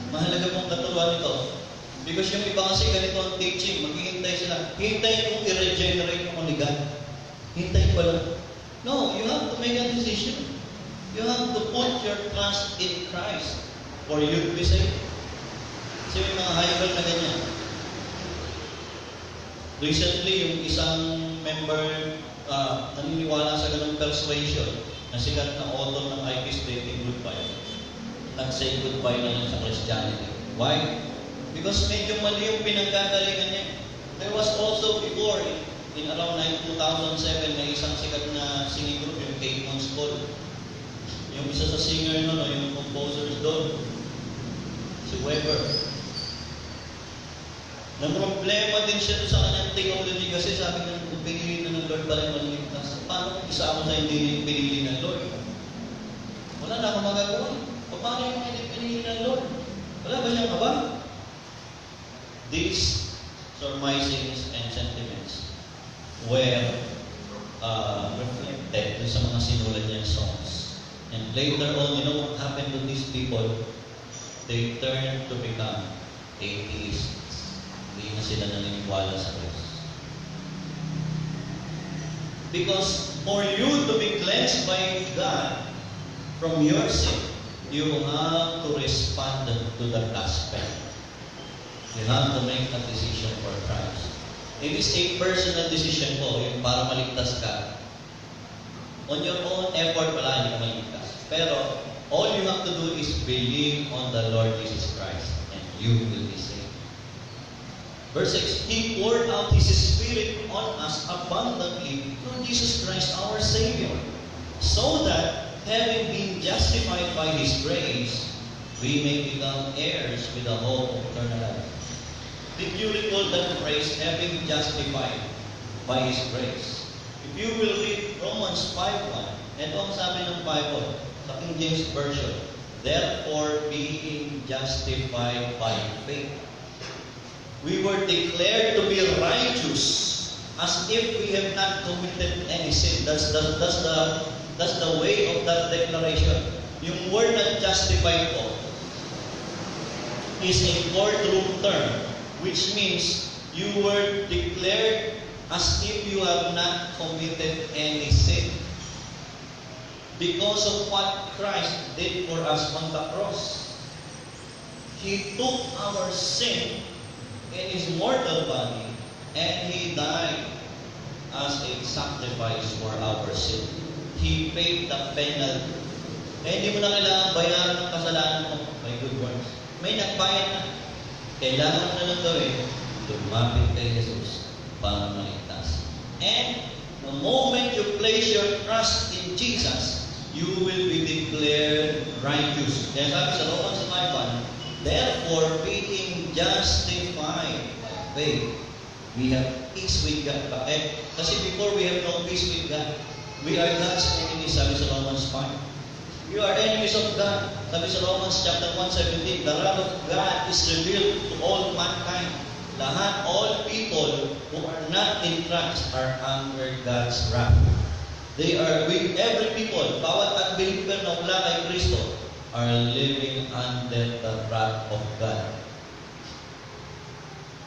Mahalaga pong katuruan ito. Because yung iba kasi ganito ang teaching, maghihintay sila. Hintayin kung i-regenerate ako ni God. Hintayin pa lang. No, you have to make a decision. You have to put your trust in Christ for you to be saved. Kasi may mga hybrid na ganyan. Recently, yung isang member naniniwala sa ganung persuasion na sikat na author ng I Peace Dating Goodbye. Nag-say goodbye na lang sa Christianity. Why? Because medyo mali yung pinanggagalingan niya. There was also before, in around 2007, may isang sikat na singing group, yung Kate Moss Cole. Yung isa sa singer nun, yung composers doon, si Weber. Problema din siya sa kanyang theology kasi sabi niya, kung pinili na ng Lord pala yung maligtas, paano kung isa ako sa hindi pinili ng Lord? Wala na akong magagawa. Paano yung hindi pinili ng Lord? Wala ba siyang kaba? These surmisings and sentiments were reflected sa mga sinulat niyang songs. And later on, you know what happened to these people? They turned to become atheists. Hindi na sila naniniwala sa Diyos. Because for you to be cleansed by God from your sin, you have to respond to the gospel. You have to make a decision for Christ. It is a personal decision po, yung para maligtas ka. On your own effort, wala hindi ka maligtas. Pero, all you have to do is believe on the Lord Jesus Christ, and you will be saved. Verse 6, He poured out His Spirit on us abundantly through Jesus Christ our Savior, so that, having been justified by His grace, we may become heirs with the hope of eternal life. Did you recall that phrase, having justified by His grace? If you will read Romans 5:1, ito ang sabi ng Bible, sa King James Version, therefore being justified by faith, we were declared to be righteous as if we have not committed any sin. That's the way of that declaration. Yung word na justified po is a courtroom term, which means you were declared as if you have not committed any sin. Because of what Christ did for us on the cross. He took our sin in His mortal body and He died as a sacrifice for our sin. He paid the penalty. Kaya hindi mo na kailangan bayaran ng kasalanan mo by good works. May nagbayad na. Kailangan mo na lang gawin, lumapit kay Jesus para maligtas. And the moment you place your trust in Jesus, you will be declared righteous. Kaya sabi sa Romans 5:1, therefore being justified by faith, we have peace with God. Bakit? Kasi before we have no peace with God, we are God's enemies, sabi sa Romans 5. You are enemies of God. Sabi sa Romans chapter 1:17, the wrath of God is revealed to all mankind. Lahat, all people who are not in Christ are under God's wrath. They are with every people, bawat unbeliever na wala kay Kristo, are living under the wrath of God.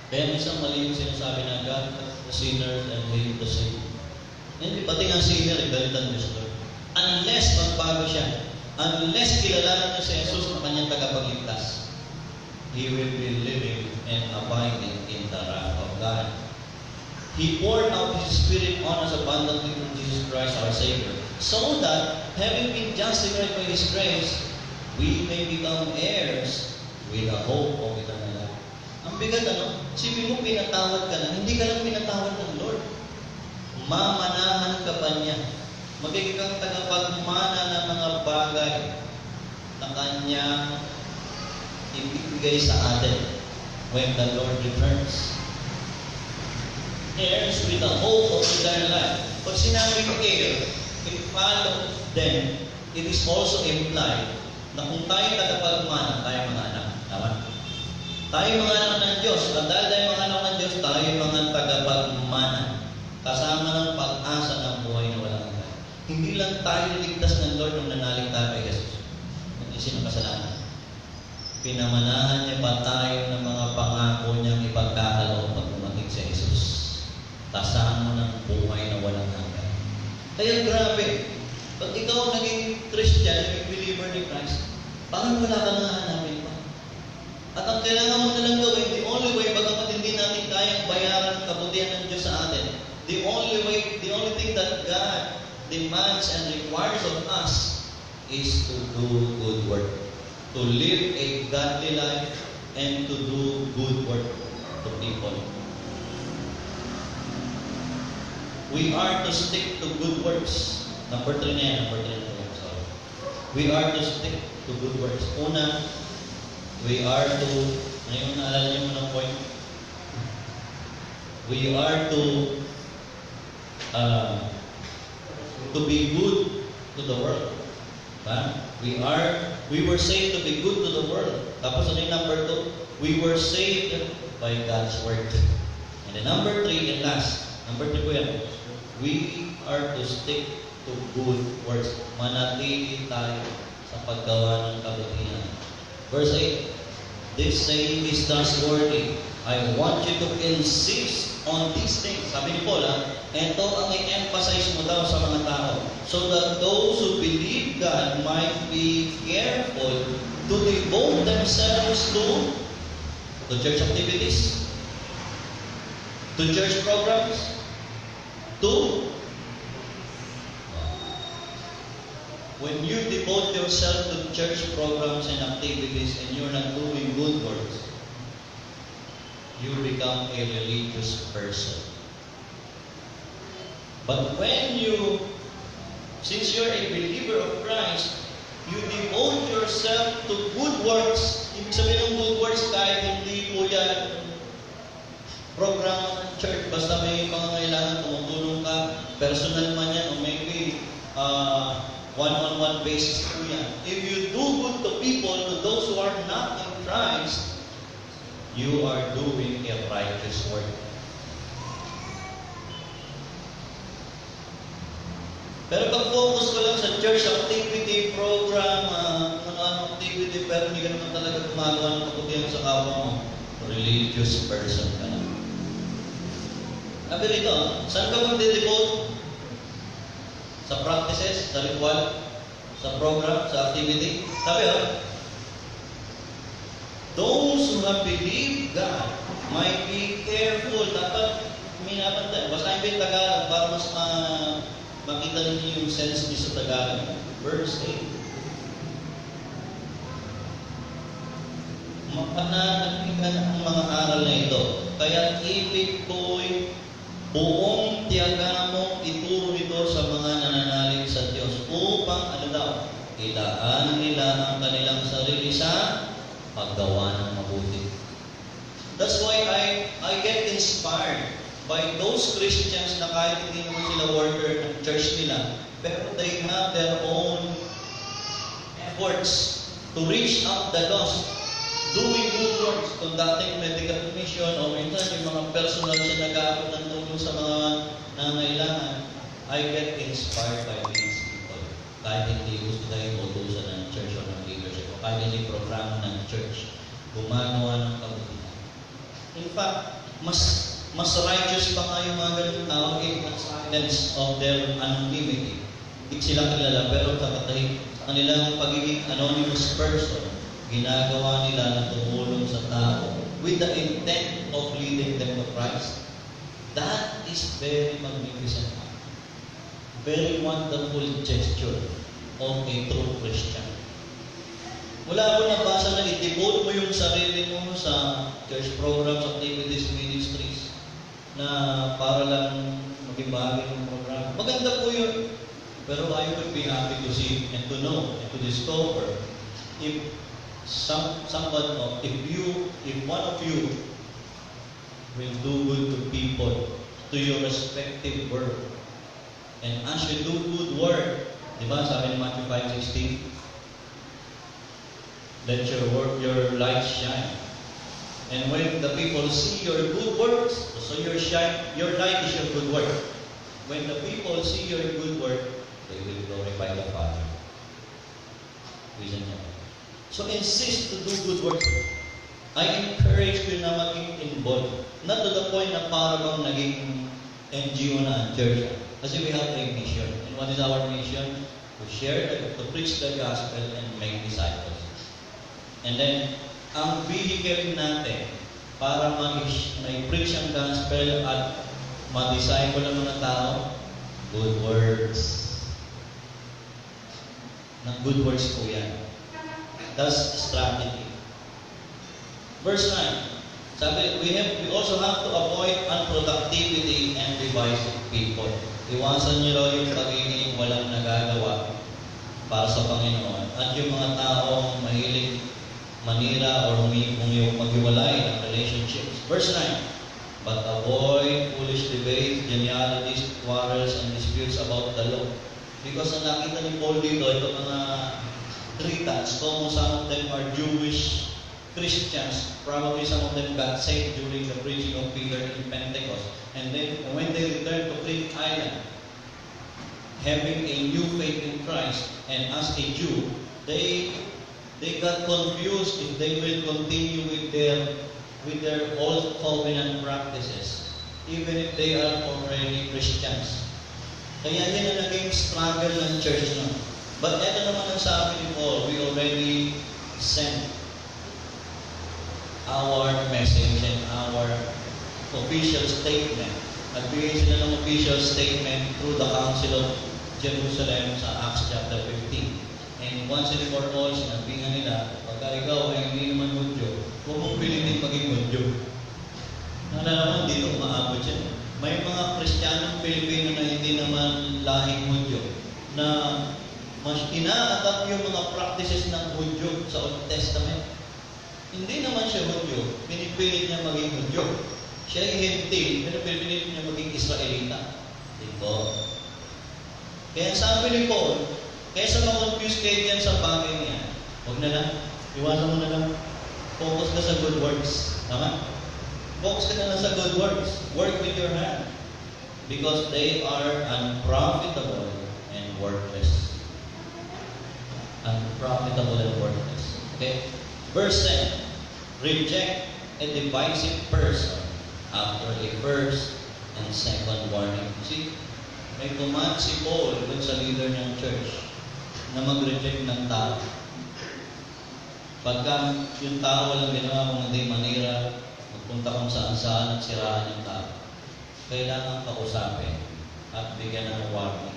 Kaya minsan mali yung sinasabi na God, the sinners and hate the sin. Hindi, pati nga sinner, galitan Diyos Lord. Unless magbago siya, unless kilalanan niya si Jesus na kanyang tagapagligtas, he will be living and abiding in the wrath of God. He poured out His Spirit on us abundantly through Jesus Christ our Savior, so that, having been justified by His grace, we may become heirs with the hope of eternal life. Ang bigat sipin mo pinatawad ka na, hindi ka lang pinatawad ng Lord. Mamanahan ka pa niya. Magiging kang tagapagmana ng mga bagay na Kanyang ibibigay sa atin when the Lord returns. Heirs with the hope of eternal life. Pag sinabing heir, it follows then, it is also implied na kung tayo tagapagmana, tayo mga anak. Tama? Tayo mga anak ng Diyos. At dahil tayo mga anak ng Diyos, tayo mga tagapagmana. Kasama ng pag-asa ng buhay na walang hanggan. Hindi lang tayo ligtas ng Lord nung nanalig tayo kay Jesus. Hindi sino kasalanan. Pinamanahan niya pa tayo ng mga pangako niyang ipagkakaloob pag dumating si Jesus. Kasama ng buhay na walang hanggan. Kaya grabe, pag ikaw naging Christian, naging believer ni Christ, parang wala ka nang hanapin pa. At ang kailangan mo na lang gawin, the only way, bagamat hindi natin kayang bayaran ang kabutihan ng Diyos sa atin, the only thing that God demands and requires of us is to do good work. To live a godly life and to do good work to people. We are to stick to good works. Number 3 na yan. Sorry. We are to stick to good works. Una, we are to, ano yung naalala niyo mo ng point? We are to be good to the world. We were saved to be good to the world. Tapos ano yung number 2? We were saved by God's word. And then number 3 and last, number 3 po yan, we are to stick to good works. Manatili tayo sa paggawa ng kabutihan. Verse 8, this saying is trustworthy. I want you to insist on these things. Sabi ni Paul, ito ang i-emphasize mo daw sa mga tao. So that those who believe God might be careful to devote themselves to church activities, to church programs, to when you devote yourself to church programs and activities and you're not doing good works, you become a religious person. But when since you're a believer of Christ, you devote yourself to good works. Ibig sabihin ng good works, kahit hindi po yan programa ng church, basta may pangangailangan, tumutulong ka, personal man yan, o maybe one-on-one basis po yan. If you do good to people, to those who are not in Christ, you are doing a righteous work. Pero pag focus ko lang sa church activity, program, ano activity, pero hindi ka naman talaga gumagawa ng kabutihan sa kapwa mo, religious person ka na. Sabi rito, saan ka magde-devote? Sa practices, sa ritual, sa program, sa activity? Sabi those who have believed God might be careful. Dapat minapantay. Basahin ko yung Tagalog para mas makita ninyo yung sense niyo sa Tagalog. Verse 8. Mapananabigan ang mga aral na ito. Kaya ibig ko'y buong tiyaga mong ituro ito sa mga nananalig sa Diyos upang, ilaan nila ang kanilang sarili sa paggawa ng mabuti. That's why I get inspired by those Christians na kahit hindi naman sila worker ng church nila, pero they have their own efforts to reach out the lost, doing good works, conducting medical mission, o minsan yung mga personal na nag-aabot ng tulong sa mga nangangailangan. I get inspired by these people. Kahit hindi gusto tayo utusan ng church o ng leadership, o kahit hindi programa ng church, gumagawa ng kabutihan. In fact, mas righteous pa nga yung mga ganitong tao in the silence of their anonymity. Hindi sila kilala, pero sa kanilang pagiging anonymous person, ginagawa nila na tumulong sa tao with the intent of leading them to Christ. That is very magnificent. Very wonderful gesture of a true Christian. Wala ko nabasa na i-devote mo yung sarili mo sa church programs, activities, ministries na para lang maging bahagi ng program. Maganda po yun. Pero I would be happy to see and to know and to discover if if one of you will do good to people, to your respective work. And as you do good work, di ba sabi ni Matthew 5:16, Let your light shine. And when the people see your good works, so your light is your good work. When the people see your good work, they will glorify the Father. Reason niya. So insist to do good works. I encourage you na maging involved. Not to the point na parang naging NGO na ang church. Kasi we have a mission. And what is our mission? To preach the gospel and make disciples. And then, ang vehicle natin para mag-preach ang gospel at ma-disciple ang mga tao, good works. Good works po yan. That's strategy. Verse 9, sabi, we also have to avoid unproductivity and divisive people. Iwasan niyo raw yung pagiging walang nagagawa para sa Panginoon at yung mga taong mahilig manira or maghiwalay ng relationships. Verse 9, but avoid foolish debates, genealogies, quarrels, and disputes about the law. Because ang nakita ni Paul dito, ito mga Cretans, some of them are Jewish Christians, probably some of them got saved during the preaching of Peter in Pentecost. And then when they returned to Crete Island, having a new faith in Christ, and as a Jew, they got confused if they will continue with their old covenant practices, even if they are already Christians. Kaya yan ang naging struggle ng church na. But ito naman ang sabi ni Paul, we already sent our message and our official statement. Nagbigay sila ng official statement through the Council of Jerusalem sa Acts chapter 15. And once and for all, sinabi nga nila, pagka ikaw ay hindi naman Hudyo, huwag mong pilitin maging Hudyo. Naman dito umaabot yan. May mga Kristiyanong Pilipino na hindi naman lahing Hudyo na mas ina-adapt yung mga practices ng Hudyo sa Old Testament. Hindi naman siya Hudyo, pinipilit niya maging Hudyo. Siya ay Hentil, pero pinipilit niya maging Israelita. Diba? Kaya sabi ni Paul, kaysa ma-confuse kayo yan sa bagay niya, huwag na lang, iwasan mo na lang, focus ka sa good works. Tama? Focus ka na lang sa good works. Work with your hand. Because they are unprofitable and worthless. Unprofitable and worthless. Okay? Verse 10, reject a divisive person after a first and second warning. See, may command si Paul dun sa leader ng church na mag-reject ng tao. Pagka yung tao walang ginawa kung hindi manira, magpunta kung saan-saan at siraan yung tao, kailangan kausapin at bigyan ng warning.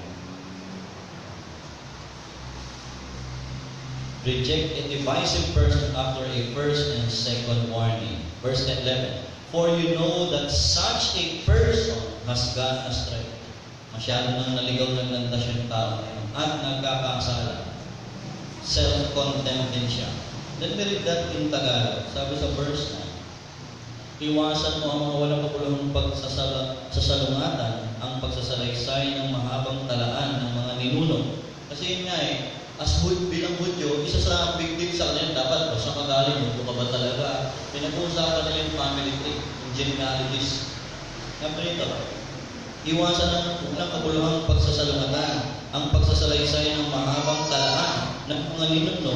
Reject a divisive person after a first and second warning. Verse 11, for you know that such a person has gone astray. Masyado nang naligaw ng landas yung tao at nagkakasala. Self-condemned din siya. Let me read that in Tagalog. Sabi sa verse 9, iwasan mo ang mga walang kapulungang pagsasalungatan, ang pagsasalaysay ng mahabang talaan ng mga ninuno. Kasi yun nga bilang Hudyo, isa sa big deal sa kanila, dapat kung saan ka galing, Hudyo ka ba talaga? Pinag-uusapan nila yung family tree, yung genealogies. Naprito, iwasan ng unang kabuluhang pagsasalungatan, ang pagsasalaysay ng mahabang talaan ng mga ninuno,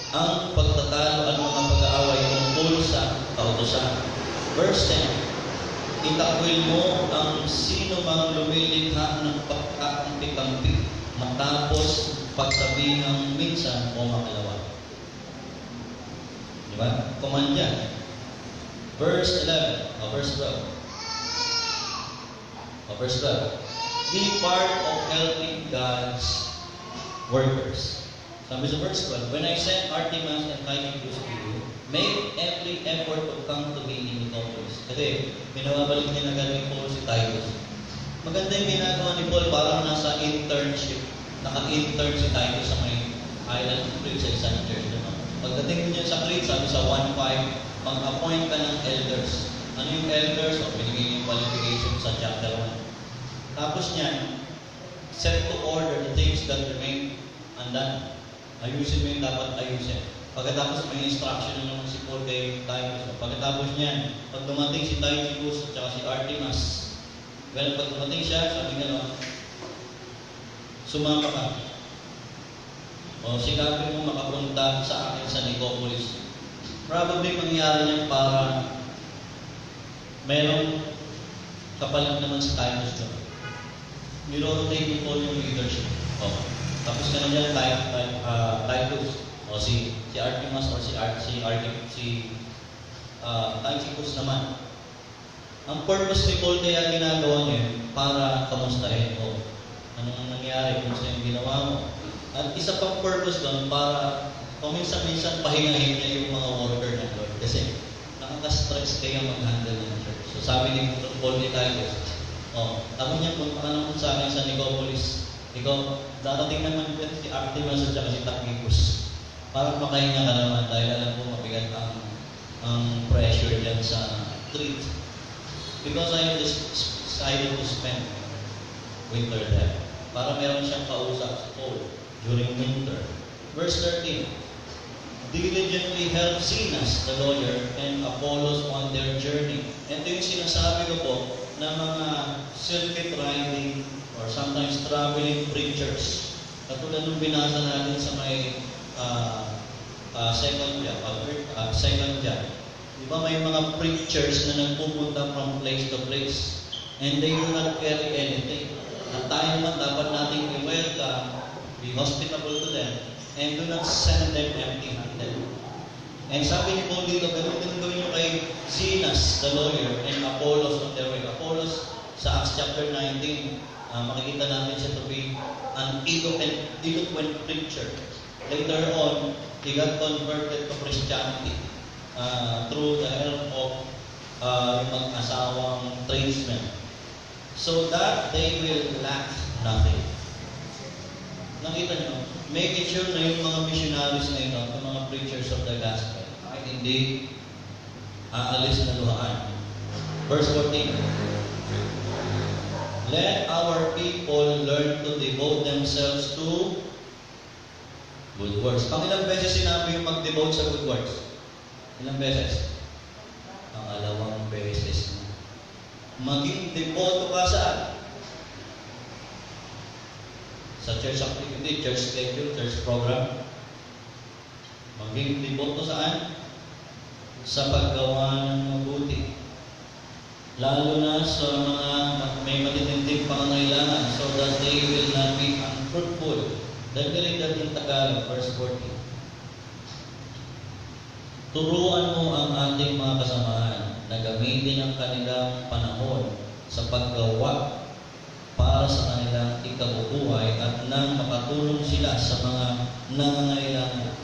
ang pagtatalo at mga pag-aaway tungkol sa kautusan. Verse 10, itakwil mo ang sino mang lumilikha ng pagkakampi-kampi matapos pagsabihang minsan o makalawa. Diba? Command yan. Verse 11, verse 12. Verse 12. Be part of helping God's workers. Sabi sa verse 12, when I send Artemas and Tychicus to you, make every effort to come to me in Nicopolis. Kasi, pinababalik niya na galing Paul si Titus. Maganda yung ginagawa ni Paul, parang nasa internship. Naka-intern si Titus sa may island of Crete sa isang church. Pagdating niya sa Crete, sabi sa 1.5, pag-appoint ka ng elders. Ano yung elders? Binigay yung qualification sa chapter 1. Tapos niyan, set to order the things that remain undone. Ayusin mo yung dapat ayusin. Pagkatapos may instruction naman si Paul kay Titus. Pagkatapos niyan, pag dumating si Tychicus at saka si Artemas, well, pag dumating siya, sabi gano'n, sumama ka. O sikapin mo makapunta sa akin sa Nicopolis. Probably mangyari niyan para merong kapalit naman sa Titus doon. Niro-rotate ni Paul yung leadership. O, tapos ka na dyan, Titus. O si Artemas or si Tychicus naman. Ang purpose ni Paul kaya ginagawa niya para kamustahin mo. Anong nangyari, kumusta yung ginawa mo. At isa pang purpose doon para paminsan-minsan pahingahin niya yung mga worker ng Lord. Kasi nakaka-stress kaya mag-handle ng church. So sabi ni Paul ni Titus, tama niya, punta ka naman sa akin sa Nicopolis. Ikaw, darating naman dyan si Artemas at saka si Tychicus. Para makahinga ka naman dahil alam ko mabigat ang pressure dyan sa street. Because I have decided to spend winter there. Para meron siyang kausap sa Paul during winter. Verse 13, diligently help Zenas, the lawyer, and Apollos on their journey. Ito yung sinasabi ko po na mga circuit riding or sometimes traveling preachers. Katulad nung binasa natin sa may second John. Diba may mga preachers na nagpupunta from place to place and they do not carry anything. At tayo naman dapat nating i-welcome, be hospitable to them, and do not send them empty-handed. And sabi ni Paul dito, ganun din gawin nyo kay Zenas, the lawyer, and Apollos on their way. Apollos, sa Acts chapter 19, makikita natin siya to be an eloquent preacher. Later on, he got converted to Christianity through the help of yung mag-asawang tradesmen. So that they will lack nothing. Nakita nyo, making sure na yung mga missionaries na ito, yung mga preachers of the gospel, ay hindi aalis na luhaan. Verse 14, let our people learn to devote themselves to good works. Ilang beses sinabi yung mag-devote sa good works? Ilang beses? Pangalawang beses na. Maging devoto ka saan? Sa church activity, church schedule, church program. Maging devoto saan? Sa paggawa ng mabuti. Lalo na sa mga may matitinding pangangailangan so that they will not be unfruitful. Dagdagan natin Tagalog, verse 14. Turuan mo ang ating mga kasamahan na gamitin ang kanilang panahon sa paggawa para sa kanilang ikabubuhay at nang makatulong sila sa mga nangangailangan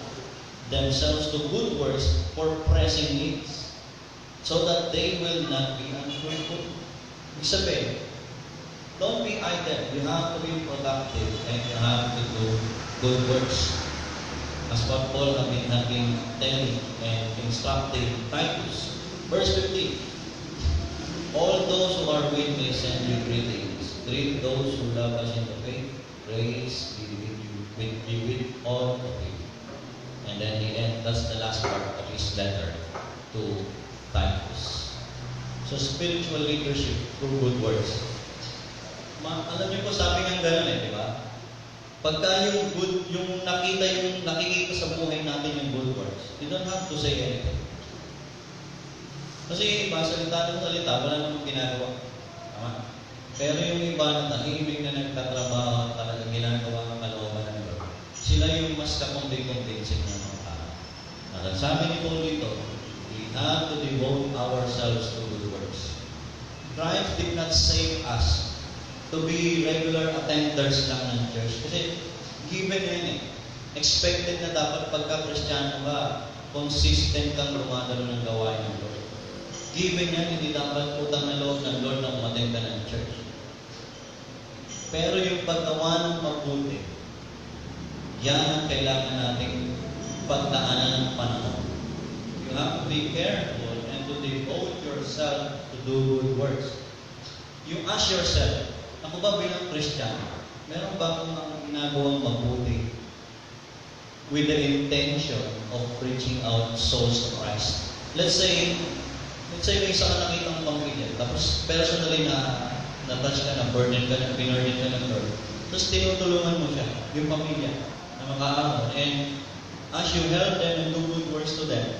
themselves to good works for pressing needs so that they will not be unfruitful. Ibig sabihin, don't be idle. You have to be productive and you have to do good works. As what Paul has been telling and instructing Titus. Verse 15. All those who are with me send you greetings. Greet those who love us in the faith. Grace be with all of you. And then the end, that's the last part of his letter to Titus. So spiritual leadership through good works. Alam niyo po, sabi ng gano'n di ba? Pagka yung nakikita sa buhay natin yung good works, you don't have to say anything. Kasi iba, salita ng salita, wala namang ginagawa. Tama? Pero yung iba na tahimik na nagtatrabaho at talagang ginagawa ng kalooban ng Lord, sila yung mas kakumbing-convincing ng mga tao. At sabi ni Paul dito, we have to devote ourselves to good works. Christ did not save us to be regular attenders lang ng church. Kasi given yan expected na dapat pagka-Kristiyano ka, consistent kang lumadalo ng gawain ng Lord. Given yan, hindi dapat utang na loob ng Lord na umattend ka ng church. Pero yung paggawa ng mabuti, yan ang kailangan nating pagdaanan ng panahon. You have to be careful and to devote yourself to do good works. You ask yourself, ako ba bilang Kristiyano, meron ba akong ginagawang mabuti with the intention of reaching out souls to Christ. Let's say may isa ka nakitang pamilya, tapos personally na-touch ka na, burden ka na, binurden ka ng Lord. Tapos tinutulungan mo siya, yung pamilya, na makaamon. And as you help them and do good works to them,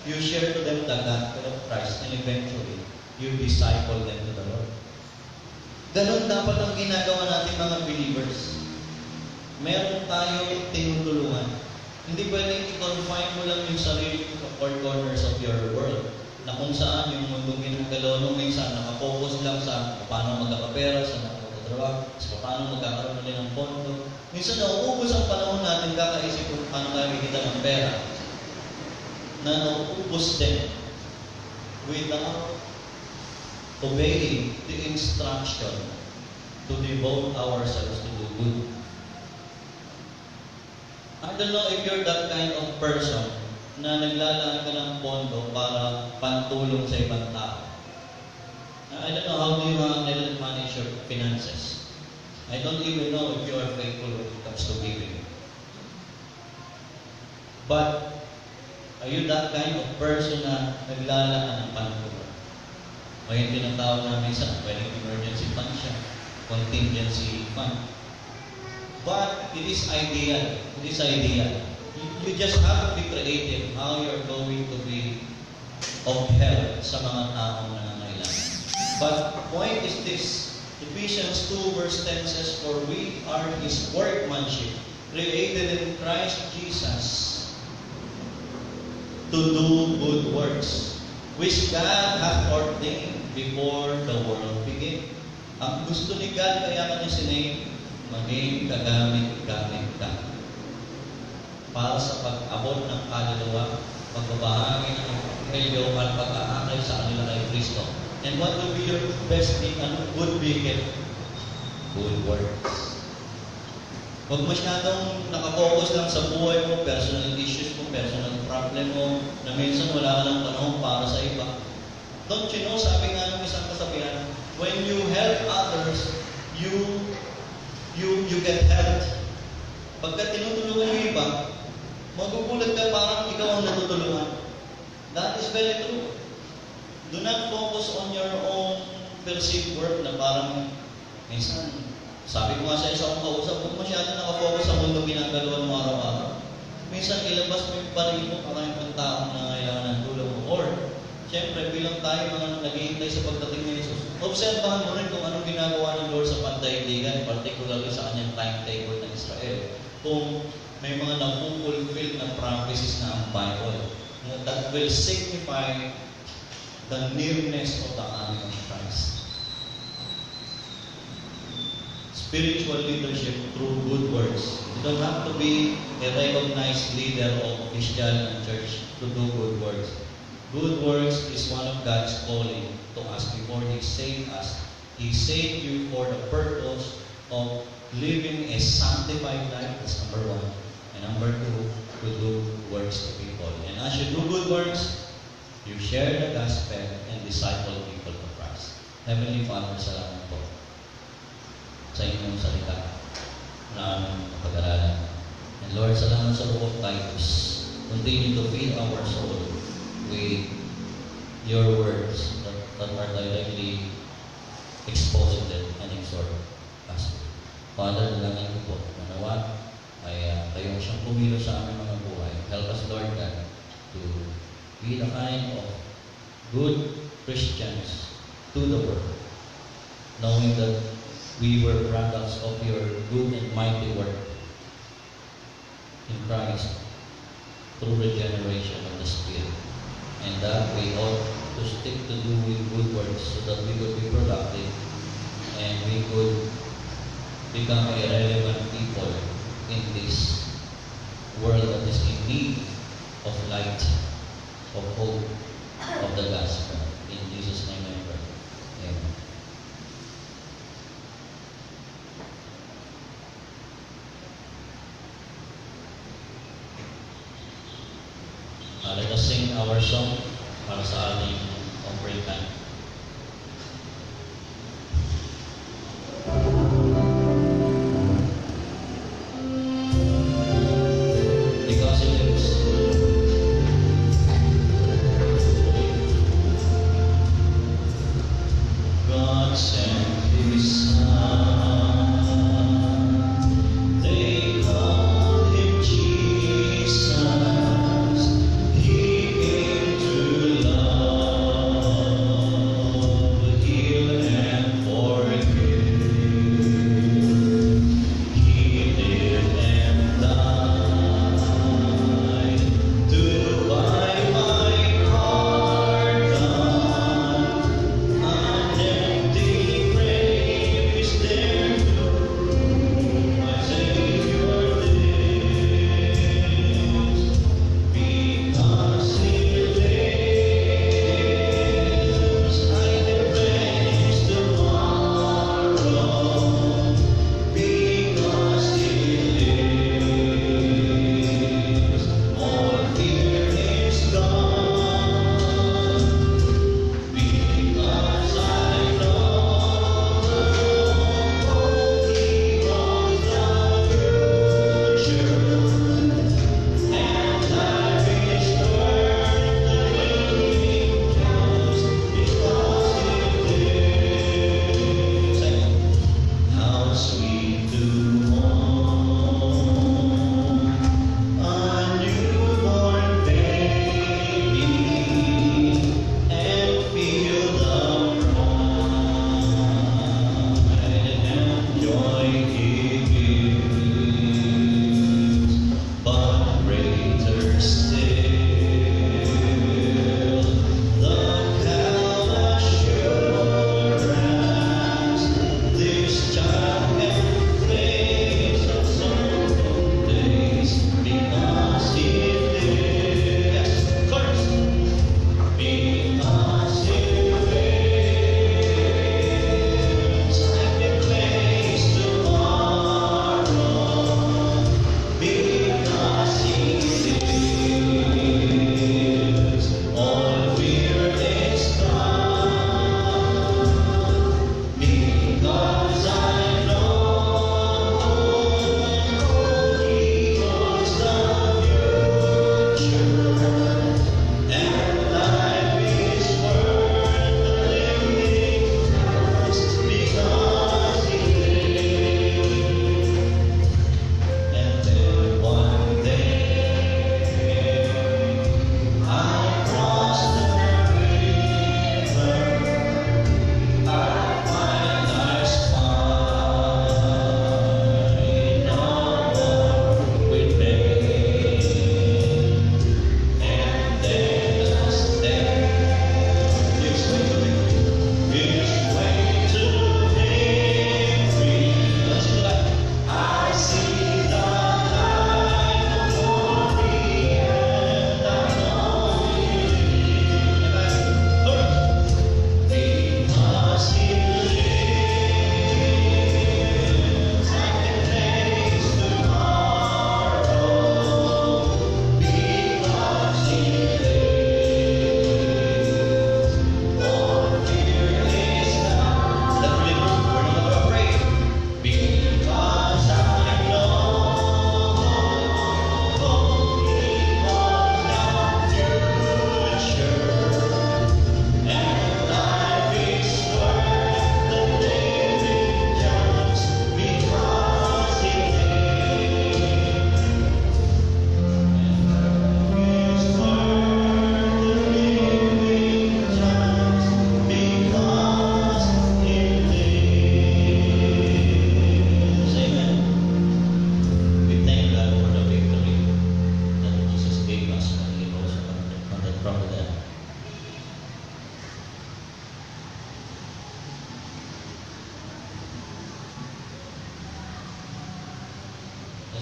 you share to them the gospel of Christ, and eventually, you disciple them to the Lord. Ganon dapat ang ginagawa natin mga believers. Meron tayong tinutulungan. Hindi pwedeng i-confine mo lang yung sarili mo sa four corners of your world, na kung saan yung mundong ginagalaw nung minsan nakafocus lang sa paano magkakapera, sa nakakatrabaho, sa paano magkakaroon ulit ng pondo. Minsan nauubos ang panahon natin kakaisip kung paano tayo kikita ng pera, na nauubos din without obeying the instruction to devote ourselves to do good. I don't know if you're that kind of person na naglalaan ka ng pondo para pantulong sa ibang tao. I don't know how do you manage your finances. I don't even know if you are faithful when it comes to giving. But are you that kind of person na naglalaan ng pantulong? O yung tinatawag namin sa pwedeng emergency fund siya, contingency fund. But it is ideal. It is ideal. You just have to be creative how you're going to be of help sa mga taong nangangailangan. But the point is this, Ephesians 2 verse 10 says, "For we are His workmanship, created in Christ Jesus to do good works, which God hath ordained before the world began." Ang gusto ni God, kaya kanya sinave, maging kagamit-gamit ka para sa pag-abot ng kaluluwa, pagbabahagi ng Ebanghelyo at pag-aakay sa kanila kay Kristo. And what will be your best thing? Ano good beacon? Good works. Huwag masyadong nakafocus lang sa buhay mo, personal issues mo, personal problem mo, na minsan wala ka ng panahon para sa iba. Don't you know, sabi nga ng isang kasabihan, when you help others, you get helped. Pagka tinutulungan yung iba, magugulat ka parang ikaw ang natutulungan. That is very true. Do not focus on your own perceived worth na parang minsan, sabi ko nga sa isang kausap, huwag masyado nakafocus sa mundo ginagawa mo araw-araw. Minsan ilabas mo yung baril mo para yung taong na kailangan ng tulong mo. Or, siyempre, bilang tayo mga naghihintay sa pagdating ni Jesus, obserbahan mo rin kung anong ginagawa ng Lord sa pandaigdigan, particularly sa kanyang timetable ng Israel. Kung may mga napupulfill na prophecies na ang Bible that will signify the nearness of the coming of Christ. Spiritual leadership through good works. You don't have to be a recognized leader of Christian and church to do good works. Good works is one of God's calling to us before He saved us. He saved you for the purpose of living a sanctified life. That's number one. And number two, to do works to people. And as you do good works, you share the gospel and disciple people to Christ. Heavenly Father, salamat po sa inyong salita na aming pag-aralan. And Lord, salamat sa book of Titus. Continue to feed our soul with your words that are directly exposited and exhorted us. Father, dalangin ko po, manawa ay kayong siyang pumilo sa aming mga buhay. Help us, Lord God, to be the kind of good Christians to the world, knowing that we were products of your good and mighty work in Christ through regeneration of the Spirit. And that we ought to stick to doing good works so that we could be productive and we could become a relevant people in this world that is in need of light, of hope, of the gospel. In Jesus' name I pray. Amen. Let us sing our song para sa ating offering time.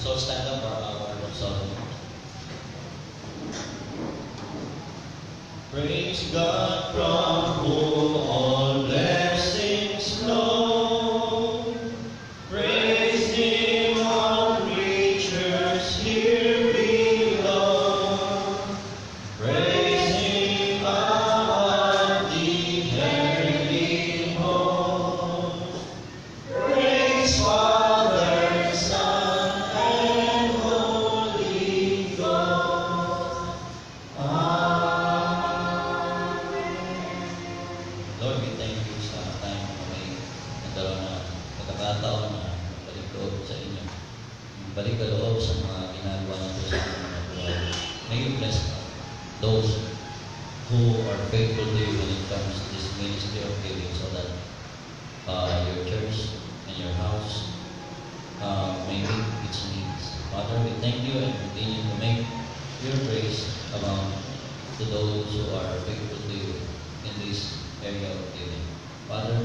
So stand up for our song. Praise God from whom all blessings flow. Praise Him, all creatures here below. Praise Him above the heavenly host. Praise Father, Son, and Holy Ghost. Lord, we thank you sa time na may nagkaroon na pagkakataon na balik loob sa inyo. Balik ka loob sa mga ginagawa natin sa mga buhay. May you bless those who are faithful to you when it comes to this ministry of giving so that your church and your house may meet its needs. Father, we thank you and continue to make your grace abound to those who are faithful to you in this area of giving. Father,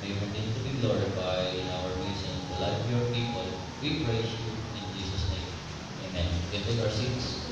may you continue to be glorified in our midst and in the life of your people. We praise you in Jesus' name. Amen. We can take our seats.